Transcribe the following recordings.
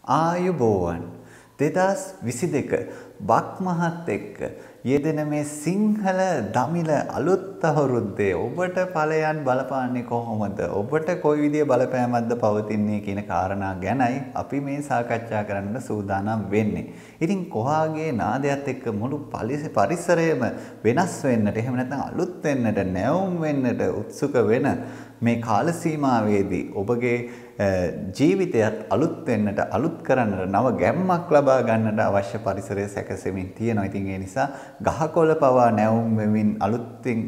ආයුබෝවන් 2022 බක් මහත් එක්ක යෙදෙන මේ සිංහල දමිළ අලුත් අවුරුද්දේ ඔබට ඵලයන් බලපාන්නේ කොහොමද? ඔබට කොයි විදිහේ බලපෑමක්ද පවතින්නේ කියන කාරණා ගැනයි අපි මේ සාකච්ඡා කරන්න සූදානම් වෙන්නේ. ඉතින් කොහාගේ නාදයත් එක්ක මුළු පරිසරයම වෙනස් වෙන්නට, එහෙම නැත්නම් අලුත් වෙන්නට, නැවුම් වෙන්නට උත්සුක වෙන මේ කාල සීමාවේදී ඔබගේ ජීවිතයත් අලුත් වෙන්නට, අලුත් කරන්නට, නව ගැම්මක් ලබා ගන්නට අවශ්‍ය පරිසරය සැකසෙමින් තියෙනවා. ඉතින් ඒ නිසා ගහකොළ පවා නැවුම් වෙමින් අලුත්ින්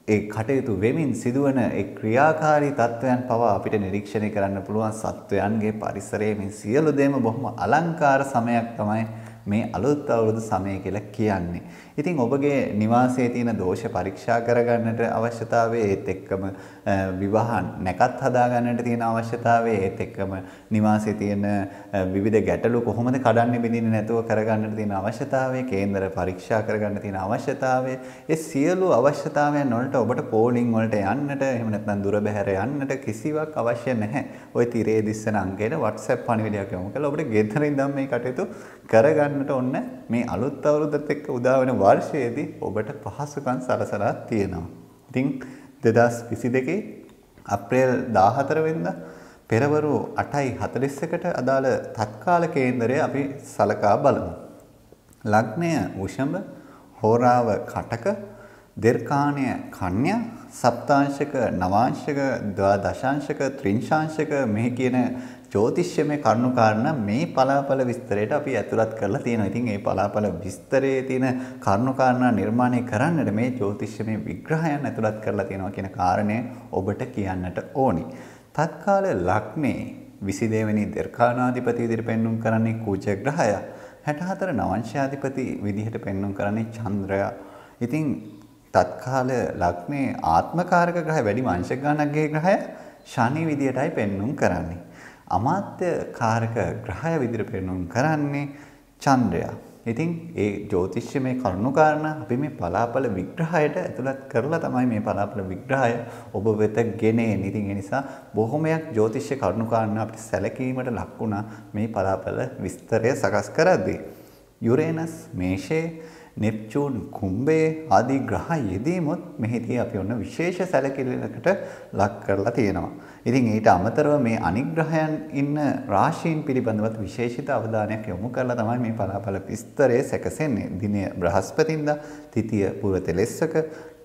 ඒ කටයුතු වෙමින් සිදුවන ඒ ක්‍රියාකාරී තත්වයන් පවා අපිට නිරීක්ෂණය කරන්න පුළුවන්. සත්වයන්ගේ පරිසරයේ මේ සියලු දේම බොහොම අලංකාර සමයක් තමයි මේ අලුත් අවුරුදු සමය කියලා කියන්නේ. ඉතින් ඔබගේ නිවාසයේ තියෙන දෝෂ පරීක්ෂා කරගන්නට අවශ්‍යතාවය, ඒත් එක්කම විවාහ නැකත් හදා ගන්නට තියෙන අවශ්‍යතාවය, ඒත් එක්කම නිවාසයේ තියෙන විවිධ ගැටලු කොහොමද කඩන්නේ බිඳින්නේ නැතුව කරගන්නට තියෙන අවශ්‍යතාවය, කේන්දර පරීක්ෂා කරගන්න තියෙන අවශ්‍යතාවය, ඒ සියලු අවශ්‍යතාවයන් වලට ඔබට පෝලිං වලට යන්නට, එහෙම නැත්නම් දුර බැහැර යන්නට කිසිවක් අවශ්‍ය නැහැ. ওই තිරේ දිස්සන අංකයට WhatsApp පණිවිඩයක් යොමු කරලා ඔබට ගෙදර ඉඳන් මේ කටයුතු කරගන්නට ඕන. මේ අලුත් අවුරුද්දත් එක්ක උදා වෙන වර්ෂයේදී ඔබට පහසුකම් සලසලා තියෙනවා. ඉතින් 2022 අප්‍රේල් 14 වෙනිදා පෙරවරු 8:41ට අදාළ තත්කාල කේන්දරය අපි සලකා බලමු. ලග්නය වෘෂභ, හෝරාව කටක, දීර්ඝාණය කන්‍යා, සප්තාංශක, නවාංශක, ද්වාදශාංශක, ත්‍රිංශාංශක මෙහි කියන ජ්‍යොතිෂ්‍යමය කරුණු කාරණා මේ පලාපල විස්තරයට අපි ඇතුළත් කරලා තියෙනවා. ඉතින් මේ පලාපල විස්තරයේ තියෙන කරුණු කාරණා නිර්මාණය කරන්නට මේ ජ්‍යොතිෂ්‍යමය විග්‍රහයන් ඇතුළත් කරලා තියෙනවා කියන කාරණය ඔබට කියන්නට ඕනි. තත්කාල ලග්නේ 22 වෙනි දීර්ඝාණාධිපති විදිහට පෙන්වුම් කරන්නේ කුජ ග්‍රහය. 64 නවංශාධිපති විදිහට පෙන්වුම් කරන්නේ චන්ද්‍රයා. ඉතින් තත්කාල ලග්නේ ආත්මකාරක ග්‍රහය වැඩි වංශ ගණනකගේ ග්‍රහය ශනි විදිහටයි පෙන්වුම් කරන්නේ. අමාත්‍ය කාරක ග්‍රහය විදිහට පෙන්වුම් කරන්නේ චන්ද්‍රයා. ඉතින් ඒ ජ්‍යොතිෂ්‍යමය කරුණු කාරණා අපි මේ පලාපල විග්‍රහයට ඇතුළත් කරලා තමයි මේ පලාපල විග්‍රහය ඔබ වෙත ගෙනෙන්නේ. ඉතින් ඒ නිසා බොහොමයක් ජ්‍යොතිෂ්‍ය කරුණු කාරණා අපිට සැලකීමට ලක් වුණා මේ පලාපල විස්තරය සකස් කරද්දී. යුරේනස් මේෂයේ, නෙප්චූන් කුම්භයේ ආදී ග්‍රහ යෙදීමොත් මෙහිදී අපි ඔන්න විශේෂ සැලකිල්ලකට ලක් කරලා තියෙනවා. ඉතින් ඊට අමතරව මේ අනිග්‍රහයන් ඉන්න රාශීන් පිළිබඳවත් විශේෂිත අවධානයක් යොමු කරලා තමයි මේ පලාපල විස්තරය සැකසෙන්නේ. දිනය බ්‍රහස්පතින්දා, තිතිය පුරතෙලෙස්සක,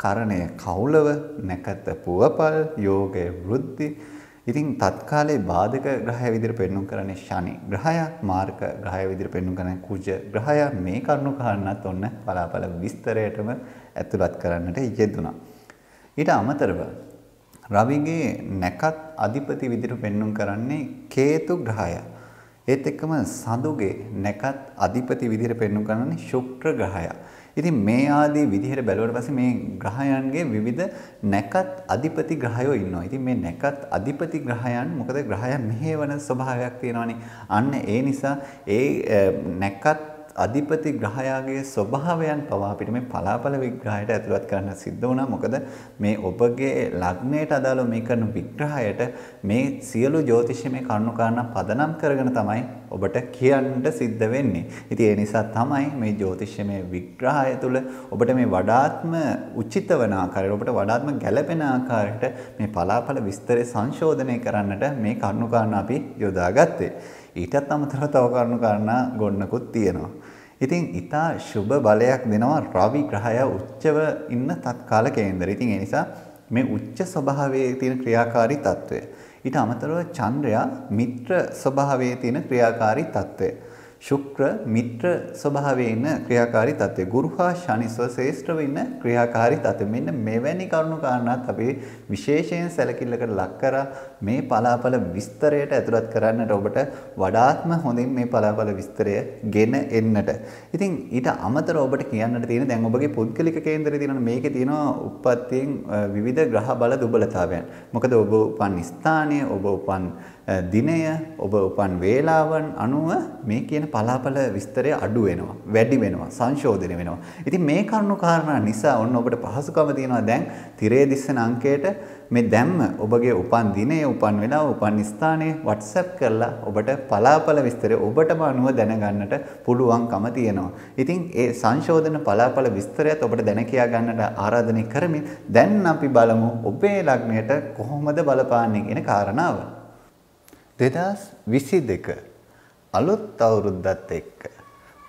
කරණය කෞලව, නැකත පුවපල්, යෝගය වෘද්ධි. ඉතින් තත්කාලේ බාධක ග්‍රහය විදිහට පෙන්වුම් කරන්නේ ශනි ග්‍රහය, මාර්ග ග්‍රහය විදිහට පෙන්වුම් කරන්නේ කුජ ග්‍රහය. මේ කරුණු කාරණාත් ඔන්න පලාපල විස්තරයටම ඇතුළත් කරන්නට යෙදුණා. ඊට අමතරව රවිගේ නැකත් අධිපති විදිහට පෙන්වුම් කරන්නේ කේතු ග්‍රහය. ඒත් එක්කම සඳුගේ නැකත් අධිපති විදිහට පෙන්වුම් කරන්නේ ශුක්‍ර ග්‍රහය. ඉතින් මේ ආදී විදිහට බැලුවට පස්සේ මේ ග්‍රහයන්ගේ විවිධ නැකත් අධිපති ග්‍රහයෝ ඉන්නවා. ඉතින් මේ නැකත් අධිපති ග්‍රහයන් මොකද ග්‍රහයන් මෙහෙවන ස්වභාවයක් තියෙනවානේ. අන්න ඒ නිසා ඒ නැකත් අධිපති ග්‍රහයාගේ ස්වභාවයන් පවා අපිට මේ පලාපල විග්‍රහයට ඇතුළත් කරන්න සිද්ධ වුණා. මොකද මේ ඔබගේ ලග්නයට අදාළව මේ කරන විග්‍රහයට මේ සියලු ජ්‍යොතිෂමය කරුණු කාරණා පදනම් කරගෙන තමයි ඔබට කියන්න සිද්ධ වෙන්නේ. ඉතින් ඒ නිසා තමයි මේ ජ්‍යොතිෂමය විග්‍රහය තුළ ඔබට මේ වඩාත්ම උචිත වන ආකාරයට, ඔබට වඩාත්ම ගැළපෙන ආකාරයට මේ පලාපල විස්තරය සංශෝධනය කරන්නට මේ කරුණු කාරණා අපි යොදාගත්තේ. ඊටත් අමතරව තව කරුණු කාරණා ගොන්නකුත් තියෙනවා. ඉතින් ඊතා සුබ බලයක් දෙනවා රවි ග්‍රහය උච්චව ඉන්න තත්කාල කේන්දරය. ඉතින් ඒ නිසා මේ උච්ච ස්වභාවයේ තියෙන ක්‍රියාකාරී తত্ত্বය. ඊට අමතරව චන්ද්‍රයා මිත්‍ර ස්වභාවයේ තියෙන ක්‍රියාකාරී తত্ত্বය. ශුක්‍ර මිත්‍ර ස්වභාවයේ ඉන්න ක්‍රියාකාරී తত্ত্বය. ගුරු හා ශනි ස්වශේෂ්ඨව ඉන්න ක්‍රියාකාරී తত্ত্বය. මෙන්න මෙවැනි කරුණු කාරණාත් අපි විශේෂයෙන් සැලකිල්ලකට ලක් කරා මේ පලාපල විස්තරයට ඇතුළත් කරන්නට ඔබට වඩාත්ම හොඳින් මේ පලාපල විස්තරය ගෙන එන්නට. ඉතින් ඊට අමතරව ඔබට කියන්නට තියෙන දැන් ඔබගේ පුද්ගලික කේන්දරේ තියෙනවා මේකේ තියෙනවා උප්පත්තියෙන් විවිධ ග්‍රහ බල දුබලතාවයන්. මොකද ඔබ උපන් ස්ථානය, ඔබ උපන් දිනය, ඔබ උපන් වේලාවන් අනුව මේ කියන පලාපල විස්තරය අඩු වෙනවා, වැඩි වෙනවා, සංශෝධනය වෙනවා. ඉතින් මේ කරුණු කාරණා නිසා ඔන්න ඔබට පහසුකම තියෙනවා දැන් තිරේ දිස්සන අංකයට මේ දැම්ම ඔබගේ උපන් දිනය, උපන් වෙලාව, උපන් ස්ථානයේ WhatsApp කරලා ඔබට පලාපල විස්තරය ඔබටම අනුව දැනගන්නට පුළුවන්කම තියෙනවා. ඉතින් ඒ සංශෝධන පලාපල විස්තරයත් ඔබට දැන කියා ගන්නට ආරාධනය කරමින් දැන් අපි බලමු ඔබේ ලග්නයට කොහොමද බලපාන්නේ කියන කාරණාව. 2022 අලුත් අවුරුද්දත් එක්ක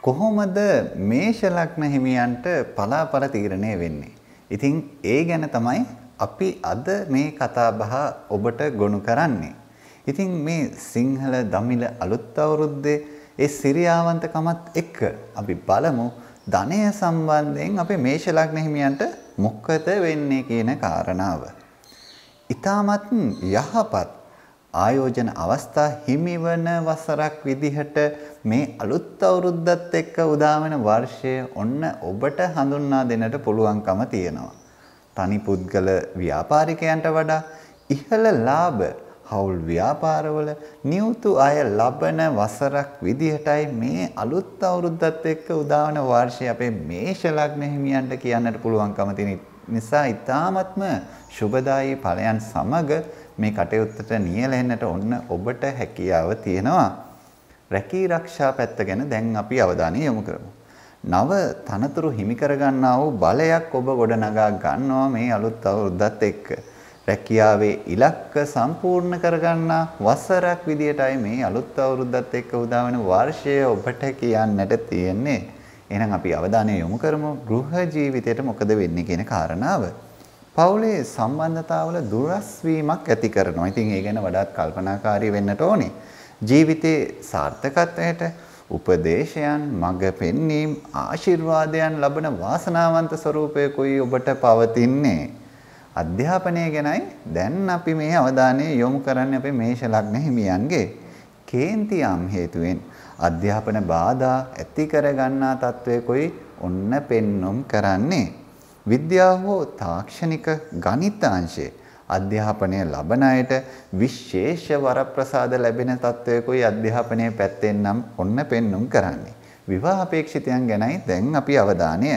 කොහොමද මේෂ ලග්න හිමියන්ට පලාපල තීරණය වෙන්නේ? ඉතින් ඒ ගැන තමයි අපි අද මේ කතා බහ ඔබට ගොනු කරන්නේ. ඉතින් මේ සිංහල දමිළ අලුත් අවුරුද්දේ ඒ සිරියාවන්තකමත් එක්ක අපි බලමු ධනය සම්බන්ධයෙන් අපේ මේෂ ලග්න හිමියන්ට මොකද වෙන්නේ කියන කාරණාව. ඊටමත් යහපත් ආයෝජන අවස්ථා හිමිවන වසරක් විදිහට මේ අලුත් අවුරුද්දත් එක්ක උදා වෙන වර්ෂය ඔන්න ඔබට හඳුන්වා දෙන්නට පුළුවන්කම තියෙනවා. තනි පුද්ගල ව්‍යාපාරිකයන්ට වඩා ඉහළ ලාභ හවුල් ව්‍යාපාරවල නියුතු අය ලබන වසරක් විදිහටයි මේ අලුත් අවුරුද්දත් එක්ක උදා වෙන වර්ෂය අපේ මේෂ ලග්න හිමියන්ට කියන්නට පුළුවන්කම තියෙන නිසා ඊ타ත්ම සුබදායී ඵලයන් සමග මේ කටයුත්තට නියැලෙන්නට ඔන්න ඔබට හැකියාව තියෙනවා. රැකී ආරක්ෂා පැත්ත ගැන දැන් අපි අවධානය යොමු කරමු. නව තනතුරු හිමි කර ගන්නා වූ බලයක් ඔබ ගොඩනගා ගන්නවා මේ අලුත් අවුරුද්දත් එක්ක. රැකියාවේ ඉලක්ක සම්පූර්ණ කර ගන්නා වසරක් විදියටයි මේ අලුත් අවුරුද්දත් එක්ක උදා වෙන වර්ෂය ඔබට කියන්නට තියෙන්නේ. එහෙනම් අපි අවධානය යොමු කරමු ගෘහ ජීවිතයට මොකද වෙන්නේ කියන කාරණාව. පවුලේ සම්බන්ධතාවල දුරස් වීමක් ඇති කරනවා. ඉතින් ඒ ගැන වඩාත් කල්පනාකාරී වෙන්නට ඕනේ. ජීවිතේ සාර්ථකත්වයට උපදේශයන්, මඟ පෙන්වීම්, ආශිර්වාදයන් ලබන වාසනාවන්ත ස්වරූපයකුයි ඔබට පවතින්නේ. අධ්‍යාපනය ගැනයි දැන් අපි මේ අවධානය යොමු කරන්නේ අපේ මේෂ ලග්න හිමියන්ගේ. කේන්තියම් හේතුවෙන් අධ්‍යාපන බාධා ඇති කර ගන්නා තත්වයකුයි ඔන්න පෙන්눔 කරන්නේ. විද්‍යාව හෝ තාක්ෂණික ගණිතාංශයේ අධ්‍යාපනය ලබන අයට විශේෂ වරප්‍රසාද ලැබෙන තත්වයකුයි අධ්‍යාපනයේ පැත්තෙන් නම් ඔන්න පෙන්눔 කරන්නේ. විවාහ අපේක්ෂිතයන් ගැනයි දැන් අපි අවධානය.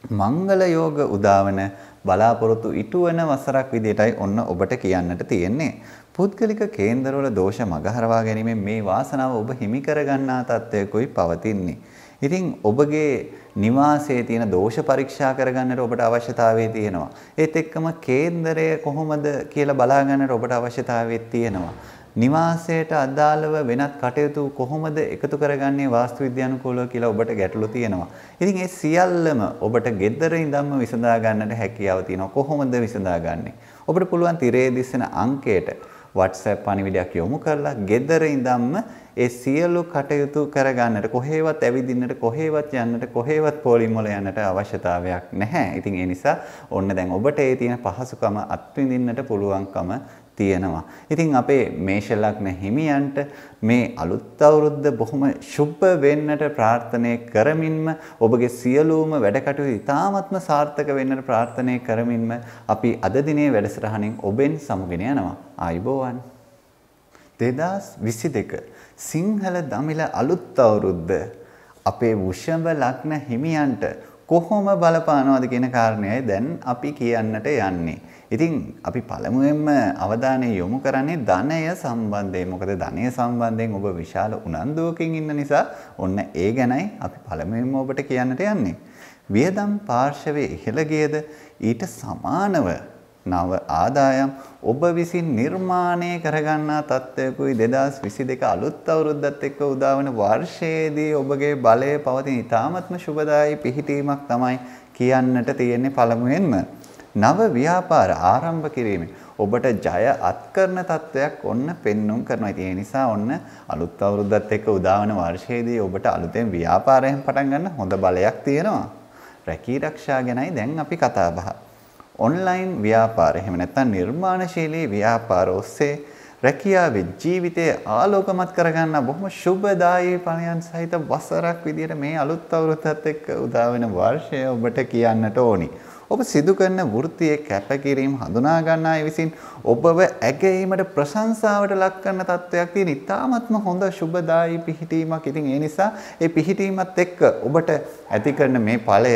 මංගල යෝග උදාවන බලාපොරොත්තු ඉටුවන වසරක් විදියටයි ඔන්න ඔබට කියන්නට තියෙන්නේ. පුද්ගලික කේන්දරවල දෝෂ මගහරවා ගැනීමෙන් මේ වාසනාව ඔබ හිමි කර ගන්නා තත්වයකුයි පවතින්නේ. ඉතින් ඔබගේ නිවාසයේ තියෙන දෝෂ පරීක්ෂා කරගන්නට ඔබට අවශ්‍යතාවය තියෙනවා. ඒත් එක්කම කේන්දරය කොහොමද කියලා බලා ගන්නට ඔබට අවශ්‍යතාවයක් තියෙනවා. නිවාසයට අදාළව වෙනත් කටයුතු කොහොමද එකතු කරගන්නේ වාස්තු විද්‍යානුකූලව කියලා ඔබට ගැටලු තියෙනවා. ඉතින් ඒ සියල්ලම ඔබට ගෙදර ඉඳන්ම විසඳා ගන්නට හැකියාව තියෙනවා. කොහොමද විසඳාගන්නේ? ඔබට පුළුවන් තිරේ දිස්සන අංකයට WhatsApp පණිවිඩයක් යොමු කරලා ගෙදර ඉඳන්ම ඒ සියලු කටයුතු කරගන්නට කොහේවත් ඇවිදින්නට කොහේවත් යන්නට කොහේවත් පොලිම් වල යන්නට අවශ්‍යතාවයක් නැහැ. ඉතින් ඒ නිසා ඔන්න දැන් ඔබට ඒ තියෙන පහසුකම අත්විඳින්නට පුළුවන්කම තියෙනවා. ඉතින් අපේ මේෂ ලග්න හිමියන්ට මේ අලුත් අවුරුද්ද බොහොම සුබ වෙන්නට ප්‍රාර්ථනා කරමින්ම ඔබගේ සියලුම වැඩ කටයුතු ඉතාමත්ම සාර්ථක වෙන්නට ප්‍රාර්ථනා කරමින්ම අපි අද දිනේ වැඩසටහනින් ඔබෙන් සමුගෙන යනවා. ආයුබෝවන්. 2022 සිංහල දමිළ අලුත් අවුරුද්ද අපේ වෘෂභ ලග්න හිමියන්ට කොහොම බලපානවද කියන කාරණයයි දැන් අපි කියන්නට යන්නේ. ඉතින් අපි පළමුවෙන්ම අවධානය යොමු කරන්නේ ධනය සම්බන්ධයෙන්. මොකද ධනය සම්බන්ධයෙන් ඔබ විශාල උනන්දුවකින් ඉන්න නිසා ඔන්න ඒ ගැනයි අපි පළමුවෙන්ම ඔබට කියන්නට යන්නේ. වියදම් පාර්ශවයේ ඉහළ ගියද ඊට සමානව නව ආදායම් ඔබ විසින් නිර්මාණය කරගන්නා තත්ත්වයකුයි 2022 අලුත් අවුරුද්දත් එක්ක උදා වන වර්ෂයේදී ඔබගේ බලය පවතින ඉතාමත්ම සුබදායී පිහිටීමක් තමයි කියන්නට තියෙන්නේ පළමුවෙන්ම. නව ව්‍යාපාර ආරම්භ කිරීමෙන් ඔබට ජය අත්කරන තත්වයක් ඔන්න පෙන්눔 කරනවා. ඉතින් ඒ නිසා ඔන්න අලුත් අවුරුද්දත් එක්ක උදා වන වර්ෂයේදී ඔබට අලුතෙන් ව්‍යාපාරයෙන් පටන් ගන්න හොඳ බලයක් තියෙනවා. රැකී ආරක්ෂා ගැනයි දැන් අපි කතා බහ. ඔන්ලයින් ව්‍යාපාර එහෙම නැත්නම් නිර්මාණශීලී ව්‍යාපාර ඔස්සේ රැකියාවේ ජීවිතය ආලෝකමත් කරගන්න බොහොම සුබදායී ඵලයන් සහිත වසරක් විදියට මේ අලුත් අවුරුද්දත් එක්ක උදා වෙන වර්ෂය ඔබට කියන්නට ඕනි. ඔබ සිදු කරන වෘත්තියේ කැපකිරීම හඳුනා ගන්න අය විසින් ඔබව ඇගීමට ප්‍රශංසාවට ලක් කරන තත්වයක් තියෙන ඉතාමත්ම හොඳ සුබදායි පිහිටීමක්. ඉතින් ඒ නිසා ඒ පිහිටීමත් එක්ක ඔබට ඇති කරන මේ ඵලය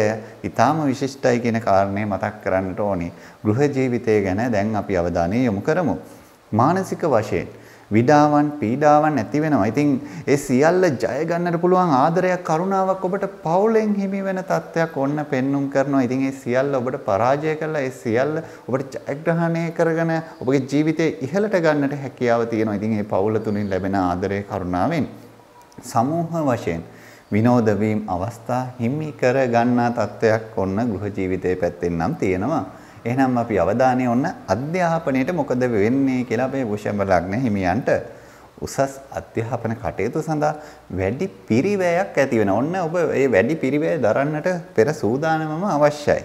ඉතාම විශිෂ්ටයි කියන කාරණේ මතක් කරන්නට ඕනේ. ගෘහ ජීවිතය ගැන දැන් අපි අවධානය යොමු කරමු. මානසික වශයෙන් විඩාවන් පීඩාවන් ඇති වෙනවා. ඉතින් ඒ සියල්ල ජය ගන්නට පුළුවන් ආදරයක් කරුණාවක් ඔබට පවුලෙන් හිමි වෙන තත්ත්වයක් ඔන්න පෙන්눔 කරනවා. ඉතින් ඒ සියල්ල ඔබට පරාජය කළා. ඒ සියල්ල ඔබට ජයග්‍රහණය කරගෙන ඔබගේ ජීවිතේ ඉහළට ගන්නට හැකියාව තියෙනවා. ඉතින් මේ පවුල තුලින් ලැබෙන ආදරය කරුණාවෙන් සමූහ වශයෙන් විනෝද වීම අවස්ථා හිමි කර ගන්නා තත්ත්වයක් ඔන්න ගෘහ ජීවිතයේ පැත්තෙන් නම් තියෙනවා. එහෙනම් අපි අවධානය ඔන්න අධ්‍යාපනයේට මොකද වෙන්නේ කියලා අපේ වෘෂභ ලග්න හිමියන්ට උසස් අධ්‍යාපන කටයුතු සඳහා වැඩි පිරිවැයක් ඇති වෙනවා. ඔන්න ඔබ මේ වැඩි පිරිවැය දරන්නට පෙර සූදානමම අවශ්‍යයි.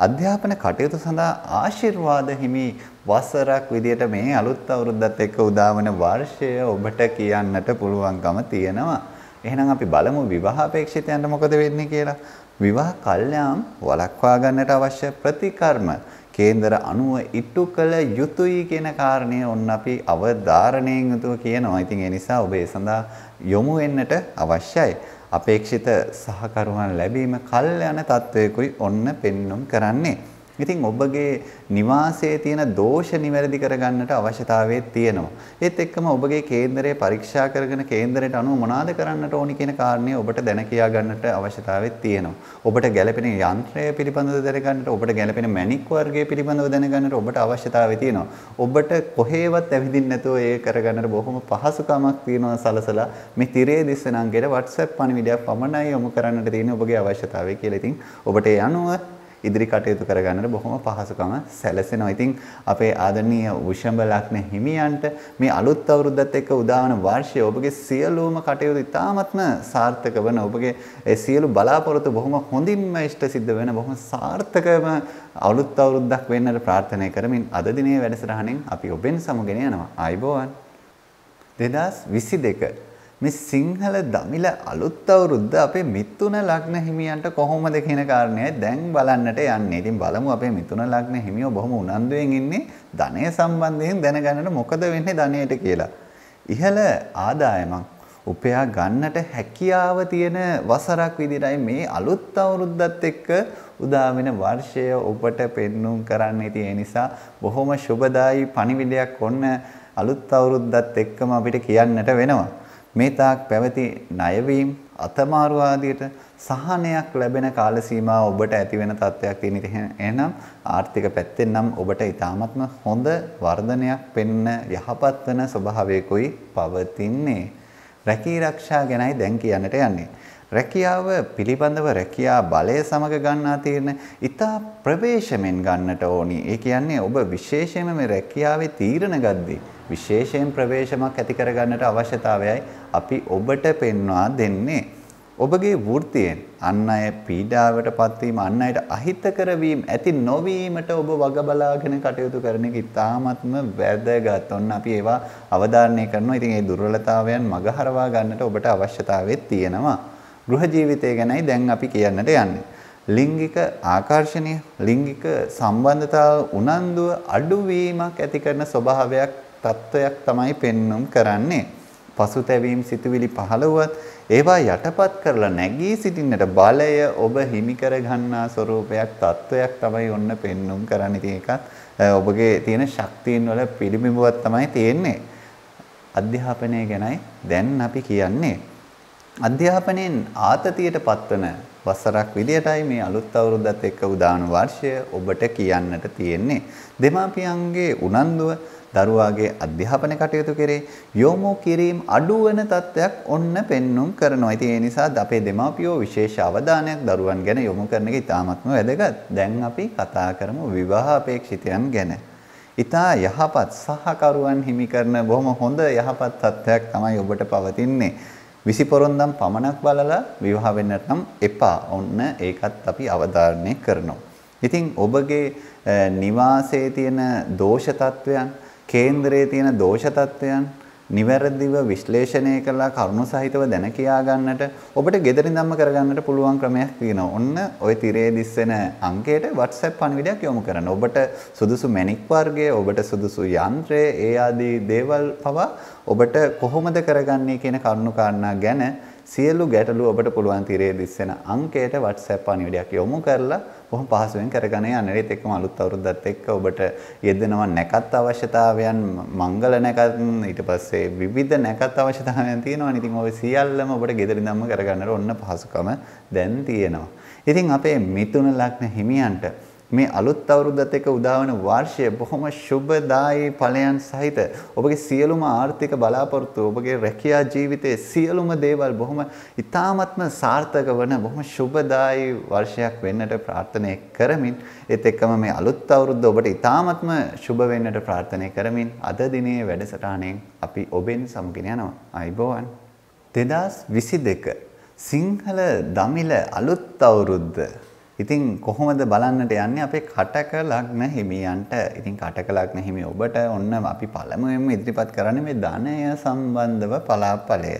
අධ්‍යාපන කටයුතු සඳහා ආශිර්වාද හිමි වසරක් විදියට මේ අලුත් අවුරුද්දත් එක්ක උදාවන වර්ෂය ඔබට කියන්නට පුළුවන්කම තියෙනවා. එහෙනම් අපි බලමු විවාහ අපේක්ෂිතයන්ට මොකද වෙන්නේ කියලා. විවාහ කල්යාම් වළක්වා ගන්නට අවශ්‍ය ප්‍රතිකර්ම කේන්දර අනුව ඉටු කළ යුතුයි කියන කාරණය ඔන්න අපි අවධාරණයෙන් යුතුව කියනවා. ඉතින් ඒ නිසා ඔබ ඒ සඳහා යොමු වෙන්නට අවශ්‍යයි. අපේක්ෂිත සහකරුවන් ලැබීම කල්යන තත්වයකුයි ඔන්න පෙන්눔 කරන්නේ. ඉතින් ඔබගේ නිවාසයේ තියෙන දෝෂ නිවැරදි කරගන්නට අවශ්‍යතාවය තියෙනවා. ඒත් එක්කම ඔබගේ කේන්දරය පරීක්ෂා කරගෙන කේන්දරයට අනුව මොනවාද කරන්නට ඕනි කියන කාරණේ ඔබට දැන කියා ගන්නට අවශ්‍යතාවය තියෙනවා. ඔබට ගැළපෙන යන්ත්‍රය පිළිබඳව දැනගන්නට, ඔබට ගැළපෙන මැණික් වර්ගය පිළිබඳව දැනගන්නට ඔබට අවශ්‍යතාවය තියෙනවා. ඔබට කොහේවත් ඇවිදින්න නැතුව ඒ කරගන්නට බොහොම පහසුකමක් තියෙනවා සලසලා මේ තිරේ දිස්සන අංකයට WhatsApp පණිවිඩයක් පමණයි යොමු කරන්නට තියෙන ඔබගේ අවශ්‍යතාවය කියලා. ඉතින් ඔබට ඒ අනුව ඉදිරි කටයුතු කරගන්නට බොහොම පහසුකම සැලසෙනවා. ඉතින් අපේ ආදරණීය වෘෂභ ලග්න හිමියන්ට මේ අලුත් අවුරුද්දත් එක්ක උදාවන වර්ෂය ඔබගේ සියලුම කටයුතු ඉතාමත්ම සාර්ථක වන, ඔබගේ ඒ සියලු බලාපොරොත්තු බොහොම හොඳින්ම ඉෂ්ට සිද්ධ වෙන බොහොම සාර්ථකම අලුත් අවුරුද්දක් වෙන්නට ප්‍රාර්ථනා කරමින් අද දිනේ වැඩසටහනෙන් අපි ඔබෙන් සමුගෙන යනවා. ආයුබෝවන්. 2022 මේ සිංහල දමිළ අලුත් අවුරුද්ද අපේ මිථුන ලග්න හිමියන්ට කොහොමද කියන කාරණේයි දැන් බලන්නට යන්නේ. ඉතින් බලමු අපේ මිථුන ලග්න හිමියෝ බොහොම උනන්දුවෙන් ඉන්නේ ධනය සම්බන්ධයෙන් දැනගන්නට මොකද වෙන්නේ ධනයට කියලා. ඉහළ ආදායමක් උපයා ගන්නට හැකියාව තියෙන වසරක් විදිහටයි මේ අලුත් අවුරුද්දත් එක්ක උදා වෙන වර්ෂය ඔබට පෙන්눔 කරන්නේ. ඉතින් ඒ නිසා බොහොම සුබදායි පණිවිඩයක් ඔන්න අලුත් අවුරුද්දත් එක්කම අපිට කියන්නට වෙනවා. මේ තාක් පැවති ණයවීම අතමාරු ආදියට සහනයක් ලැබෙන කාල සීමාව ඔබට ඇති වෙන තත්ත්වයක් තියෙන. එහෙනම් ආර්ථික පැත්තෙන් නම් ඔබට ඊටාත්ම හොඳ වර්ධනයක් පෙන්න යහපත් වෙන ස්වභාවයකුයි පවතින්නේ. රැකී ආරක්ෂා ගැනයි දැන් කියන්නට යන්නේ. රැකියාව පිළිබඳව රැකියා බලය සමග ගන්නා තීරණ ඉතා ප්‍රවේශමෙන් ගන්නට ඕනි. ඒ කියන්නේ ඔබ විශේෂයෙන්ම මේ රැකියාවේ තීරණ ගද්දී විශේෂයෙන් ප්‍රවේශමක් ඇති කරගන්නට අවශ්‍යතාවයයි අපි ඔබට පෙන්වා දෙන්නේ. ඔබගේ වෘත්තියෙන් අන් අය පීඩාවට පත්වීම, අන් අයට අහිතකර වීම ඇති නොවීමට ඔබ වග බලාගෙන කටයුතු කරන එක ඉතාමත්ම වැදගත්. ඔන්න අපි ඒවා අවධාරණය කරනවා. ඉතින් මේ දුර්වලතාවයන් මගහරවා ගන්නට ඔබට අවශ්‍යතාවය තියෙනවා. ගෘහ ජීවිතය ගැනයි දැන් අපි කියන්නට යන්නේ. ලිංගික ආකර්ෂණය, ලිංගික සම්බන්ධතාව උනන්දුව අඩුවීමක් ඇති කරන ස්වභාවයක් තත්වයක් තමයි පෙන්눔 කරන්නේ. පසුතැවීම් සිතුවිලි පහළවුවත් ඒවා යටපත් කරලා නැගී සිටින්නට බලය ඔබ හිමි කර ගන්නා ස්වરૂපයක් තත්වයක් තමයි ඔන්න පෙන්눔 කරන්නේ. ඉතින් ඒකත් ඔබගේ තියෙන ශක්තියින් වල පිළිබිඹුවක් තමයි තියෙන්නේ. අධ්‍යාපනය ගැනයි දැන් අපි කියන්නේ. අධ්‍යාපනයෙන් ආතතියට පත්වන වසරක් විදියටයි මේ අලුත් අවුරුද්දත් එක්ක උදාන වර්ෂය ඔබට කියන්නට තියෙන්නේ. දෙමාපියන්ගේ උනන්දුව දරුවාගේ අධ්‍යාපන කටයුතු කෙරේ යොමු කිරීම අඩු වෙන තත්ත්වයක් ඔන්න පෙන්눔 කරනවා. ඉතින් ඒ නිසා අපේ දෙමාපියෝ විශේෂ අවධානයක් දරුවන් ගැන යොමු කරන එක ඉතාමත්ම වැදගත්. දැන් අපි කතා කරමු විවාහ අපේක්ෂිතයන් ගැන. ඉතා යහපත් සහකරුවන් හිමි කරන බොහොම හොඳ යහපත් තත්ත්වයක් තමයි ඔබට පවතින්නේ. 20 පොරොන්දම් පමණක් බලලා විවාහ වෙන්නට නම් එපා. ඔන්න ඒකත් අපි අවධාරණය කරනවා. ඉතින් ඔබගේ නිවාසයේ තියෙන දෝෂ තත්වයන්, කේන්දරයේ තියෙන දෝෂ තත්වයන් නිවැරදිව විශ්ලේෂණය කළා කරුණු සහිතව දැන කියා ගන්නට ඔබට ගෙදරින්දම්ම කරගන්නට පුළුවන් ක්‍රමයක් තියෙනවා. ඔන්න ওই තිරේ දිස්සෙන අංකයට WhatsApp පණිවිඩයක් යොමු කරන්න. ඔබට සුදුසු මැණික් වර්ගය, ඔබට සුදුසු යන්ත්‍රය, ඒ ආදී දේවල් පවා ඔබට කොහොමද කරගන්නේ කියන කරුණු කාරණා ගැන සියලු ගැටලු ඔබට පුළුවන් තිරේ දිස්සෙන අංකයට WhatsApp පණිවිඩයක් යොමු කරලා බොහොම පහසුවෙන් කරගෙන යන්න. ඒත් එක්කම අලුත් අවුරුද්දත් එක්ක ඔබට යෙදෙනවා නැකත් අවශ්‍යතාවයන්, මංගල නැකත්, ඊට පස්සේ විවිධ නැකත් අවශ්‍යතාවයන් තියෙනවානේ. ඉතින් ඔය සියල්ලම ඔබට ගෙදරින්දම්ම කරගන්නට ඔන්න පහසුකම දැන් තියෙනවා. ඉතින් අපේ මිථුන ලග්න හිමියන්ට මේ අලුත් අවුරුද්දත් එක්ක උදාවන වර්ෂය බොහොම සුබදායී ඵලයන් සහිත ඔබගේ සියලුම ආර්ථික බලාපොරොත්තු, ඔබගේ රැකියා ජීවිතයේ සියලුම දේවල් බොහොම ඉතාමත්ම සාර්ථක වන බොහොම සුබදායී වර්ෂයක් වෙන්නට ප්‍රාර්ථනා කරමින්, ඒත් එක්කම මේ අලුත් අවුරුද්ද ඔබට ඉතාමත්ම සුබ වෙන්නට ප්‍රාර්ථනා කරමින් අද දිනේ වැඩසටහනෙන් අපි ඔබෙන් සමුගෙන යනවා. අයිබෝවන්. 2022 සිංහල දමිළ අලුත් අවුරුද්ද. ඉතින් කොහොමද බලන්නට යන්නේ අපේ කටක ලග්න හිමියන්ට. ඉතින් කටක ලග්න හිමි ඔබට ඔන්න අපි පළමුවෙන්ම ඉදිරිපත් කරන්නේ මේ ධනය සම්බන්ධව පලාපලය.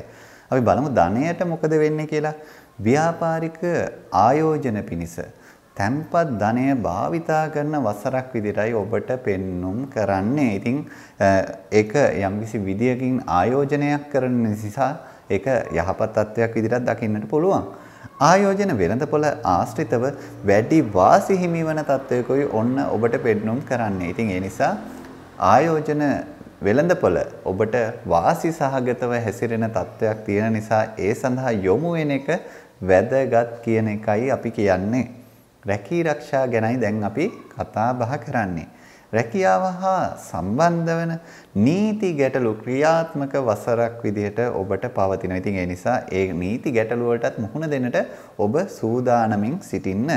අපි බලමු ධනයට මොකද වෙන්නේ කියලා. ව්‍යාපාරික ආයෝජන පිණිස තැන්පත් ධනය භාවිතා කරන වසරක් විදිහටයි ඔබට පෙන්눔 කරන්නේ. ඉතින් ඒක යම්කිසි විදියකින් ආයෝජනයක් කරන නිසා ඒක යහපත් තත්වයක් විදිහට දකින්නට පුළුවන්. ආයෝජන වෙළඳපොළ ආශ්‍රිතව වැඩි වාසි හිමි වන තත්වයකයි ඔන්න ඔබට පෙන්눔 කරන්නේ. ඉතින් ඒ නිසා ආයෝජන වෙළඳපොළ ඔබට වාසි සහගතව හැසිරෙන තත්වයක් තියෙන නිසා ඒ සඳහා යොමු වෙන එක වැදගත් කියන එකයි අපි කියන්නේ. රැකී ආරක්ෂා ගැනයි දැන් අපි කතා බහ කරන්නේ. රැකියාව හා සම්බන්ධ වන නීති ගැටලු ක්‍රියාත්මක වසරක් විදිහට ඔබට පවතිනවා. ඉතින් ඒ නිසා ඒ නීති ගැටලු වලටත් මුහුණ දෙන්නට ඔබ සූදානමින් සිටින්න.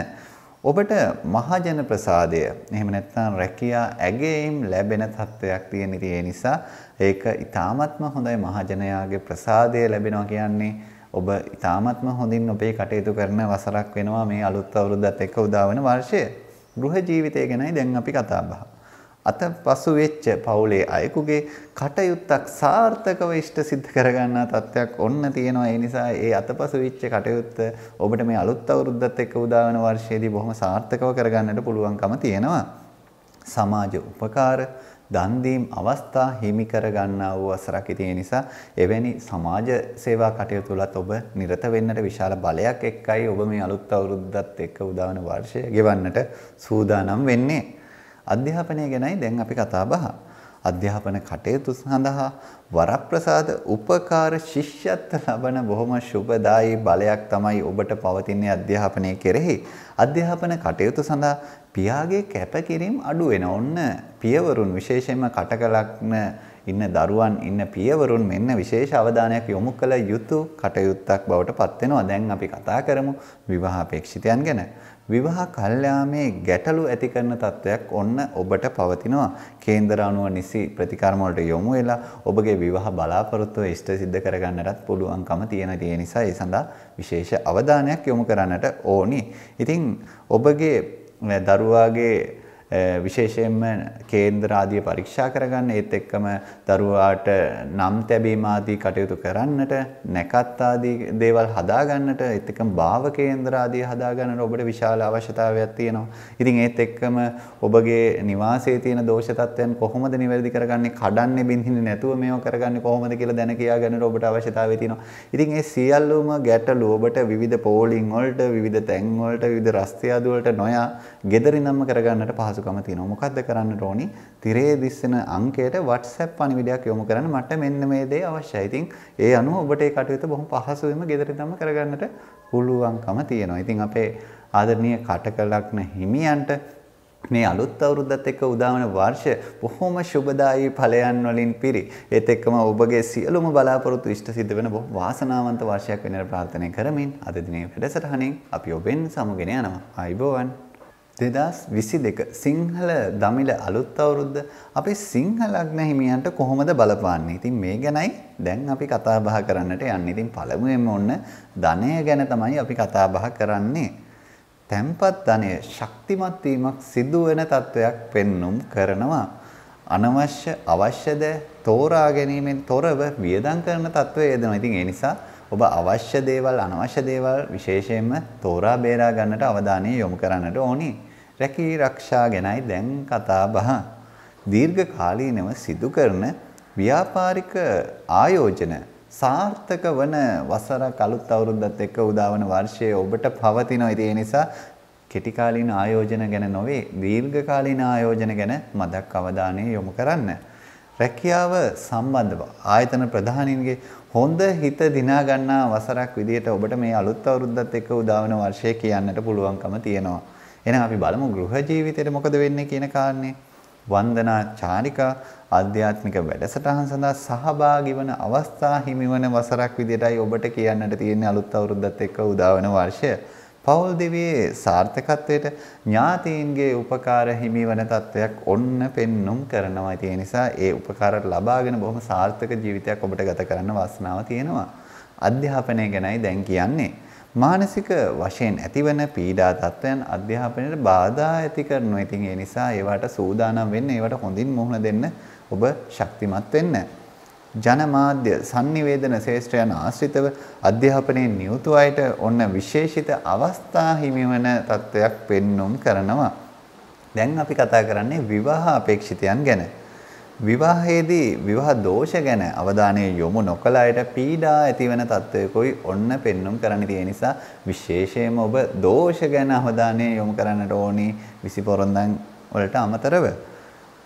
ඔබට මහජන ප්‍රසාදය, එහෙම නැත්නම් රැකියා ඇගයීම් ලැබෙන තත්ත්වයක් තියෙන. ඉතින් ඒ නිසා ඒක ඊ타ත්ම හොඳයි. මහජනයාගේ ප්‍රසාදය ලැබෙනවා කියන්නේ ඔබ ඊ타ත්ම හොඳින් ඔබේ කටයුතු කරන වසරක් වෙනවා මේ අලුත් අවුරුද්දත් එක්ක උදාවන වර්ෂය. ගෘහ ජීවිතය ගැනයි දැන් අපි කතා බහ. අතපසු වෙච්ච පවුලේ අයෙකුගේ කටයුත්තක් සාර්ථකව ඉෂ්ට සිද්ධ කරගන්නා තත්ත්වයක් ඔන්න තියෙනවා. ඒ නිසා ඒ අතපසු වෙච්ච කටයුත්ත ඔබට මේ අලුත් අවුරුද්දත් එක්ක උදාවන වර්ෂයේදී බොහොම සාර්ථකව කරගන්නට පුළුවන්කම තියෙනවා. සමාජ උපකාර, දන් දීම් අවස්ථා හිමි කර ගන්නා වූ වසරක්. ඒ නිසා එවැනි සමාජ සේවා කටයුතු වලත් ඔබ නිරත වෙන්නට විශාල බලයක් එක්කයි ඔබ මේ අලුත් අවුරුද්දත් එක්ක උදාවන වර්ෂය ගෙවන්නට සූදානම් වෙන්නේ. අධ්‍යාපනය ගැනයි දැන් අපි කතා බහ. අධ්‍යාපන කටයුතු සඳහා වරප්‍රසාද උපකාර ශිෂ්‍යත්ව ලබන බොහොම සුබදායී බලයක් තමයි ඔබට පවතින්නේ අධ්‍යාපනයේ කෙරෙහි. අධ්‍යාපන කටයුතු සඳහා පියාගේ කැපකිරීම අඩු වෙන. ඔන්න පියවරුන් විශේෂයෙන්ම කටක ලග්න ඉන්න දරුවන් ඉන්න පියවරුන් මෙන්න විශේෂ අවධානයක් යොමු කළ යුතු කටයුත්තක් බවට පත් වෙනවා. දැන් අපි කතා කරමු විවාහ අපේක්ෂිතයන් ගැන. විවාහ කල්යාමේ ගැටලු ඇති කරන තත්වයක් ඔන්න ඔබට පවතිනවා. කේන්දර අනුව නිසි ප්‍රතිකර්ම වලට යොමු වෙලා ඔබගේ විවාහ බලාපොරොත්තුව ඉෂ්ට සිද්ධ කරගන්නටත් පුළුවන්කම තියෙන. ඒ නිසා ඒ සඳහා විශේෂ අවධානයක් යොමු කරන්නට ඕනි. ඉතින් ඔබගේ දරුවාගේ විශේෂයෙන්ම කේන්දර ආදී පරීක්ෂා කරගන්න, ඒත් එක්කම දරුවාට නම් තැබීම ආදී කටයුතු කරන්නට, නැකත් ආදී දේවල් හදා ගන්නට, ඒත් එක්කම භාව කේන්දර ආදී හදා ගන්නට ඔබට විශාල අවශ්‍යතාවයක් තියෙනවා. ඉතින් ඒත් එක්කම ඔබගේ නිවාසයේ තියෙන දෝෂ තත්ත්වයන් කොහොමද නිවැරදි කරගන්නේ, කඩන්නේ බින්දින්නේ නැතුව මේව කරගන්නේ කොහොමද කියලා දැන කියා ගන්නට ඔබට අවශ්‍යතාවය තියෙනවා. ඉතින් ඒ සියල්ලම ගැටලු ඔබට විවිධ පෝලිං වලට, විවිධ තැන් වලට, විවිධ රස්තියාදු වලට නොයා ගෙදරින්ම කරගන්නට පහසුකම් තියෙනවා. මොකද්ද කරන්නට ඕනි? තිරේ දිස්සන අංකයට WhatsApp පණිවිඩයක් යොමු කරන්න. මට මෙන්න මේ දේ අවශ්‍යයි. ඉතින් ඒ අනුව ඔබට ඒ කටයුතු බොහොම පහසුවෙන්ම ගෙදරින්ම කරගන්නට පුළුවන්කම තියෙනවා. ඉතින් අපේ ආදරණීය කටක ලග්න හිමියන්ට මේ අලුත් අවුරුද්දත් එක්ක උදාවන වර්ෂ බොහොම සුබදායී ඵලයන් වලින් පිරි. ඒත් එක්කම ඔබගේ සියලුම බලාපොරොත්තු ඉෂ්ට සිද්ධ වෙන බොහොම වාසනාවන්ත වර්ෂයක් වෙන්න ප්‍රාර්ථනා කරමින් අද දිනේ වැඩසටහනින් අපි ඔබෙන් සමුගෙන යනවා. ආයිබෝවන්. 2022 සිංහල දමිළ අලුත් අවුරුද්ද අපේ සිංහල ලග්න හිමියන්ට කොහොමද බලපාන්නේ? ඉතින් මේ ගැනයි දැන් අපි කතා බහ කරන්නට යන්නේ. ඉතින් පළමුවෙන්ම ඔන්න ධනය ගැන තමයි අපි කතා බහ කරන්නේ. තැන්පත් ධනය ශක්තිමත් වීමක් සිදු වෙන තත්වයක් පෙන්눔 කරනවා. අනවශ්‍ය අවශ්‍යද තෝරා ගැනීමෙන් තොරව වියදම් කරන තත්වයේ යෙදෙනවා. ඉතින් ඒ නිසා ඔබ අවශ්‍ය දේවල් අනවශ්‍ය දේවල් විශේෂයෙන්ම තෝරා බේරා ගන්නට අවධානය යොමු කරන්නට ඕනි. රැකී ආරක්ෂා ගැනයි දැන් කතා බහ. දීර්ඝ කාලීනව සිදු කරන ව්‍යාපාරික ආයෝජන සාර්ථක වන වසරක් අලුත් අවුරුද්දත් එක්ක උදාවන වර්ෂයේ ඔබට පවතිනවා. ඒ නිසා කෙටි කාලීන ආයෝජන ගැන නොවේ දීර්ඝ කාලීන ආයෝජන ගැන මදක් අවධානය යොමු කරන්න. රැකියාව සම්බන්ධව ආයතන ප්‍රධානීන්ගේ හොඳ හිත දිනා ගන්නා වසරක් විදිහට ඔබට මේ අලුත් අවුරුද්දත් එක්ක උදාවන වර්ෂය කියන්නට පුළුවන්කම තියෙනවා. එහෙනම් අපි බලමු ගෘහ ජීවිතේට මොකද වෙන්නේ කියන කාරණේ. වන්දනා චාරිකා ආධ්‍යාත්මික වැඩසටහන් සඳහා සහභාගී වන අවස්ථා හිමිවන වසරක් විදිහටයි ඔබට කියන්නට තියෙන්නේ අලුත් අවුරුද්දත් එක්ක උදාවන වර්ෂය. පෞල් දෙවියේ සාර්ථකත්වයට ඥාතීන්ගේ උපකාර හිමිවන තත්වයක් ඔන්න පෙන්눔 කරනවා. ඒ නිසා ඒ උපකාර ලබාගෙන බොහොම සාර්ථක ජීවිතයක් ඔබට ගත කරන්න වාසනාව තියෙනවා. අධ්‍යාපනය ගැනයි දැන් කියන්නේ. මානසික වශයෙන් ඇතිවන පීඩා තත්ත්වයන් අධ්‍යාපනයට බාධා ඇති කරනවා. ඉතින් ඒ නිසා ඒවට සූදානම් වෙන්න, ඒවට හොඳින් මුහුණ දෙන්න ඔබ ශක්තිමත් වෙන්න. ජනමාධ්‍ය sannivedana ශේෂ්ත්‍රයන් ආශ්‍රිතව අධ්‍යාපනයේ නියුතු අයට ඔන්න විශේෂිත අවස්ථා හිමිවන තත්ත්වයක් පෙන්눔 කරනවා. දැන් අපි කතා කරන්නේ විවාහ අපේක්ෂිතයන් ගැන. විවාහයේදී විවාහ දෝෂ ගැන අවධානය යොමු නොකළ අයට පීඩා ඇතිවන තත්ත්වයකයි ඔන්න පෙන්눔 කරන්න තියෙන නිසා විශේෂයෙන්ම ඔබ දෝෂ ගැන අවධානය යොමු කරන්නට ඕනි. 20 පොරොන්දන් වලට අමතරව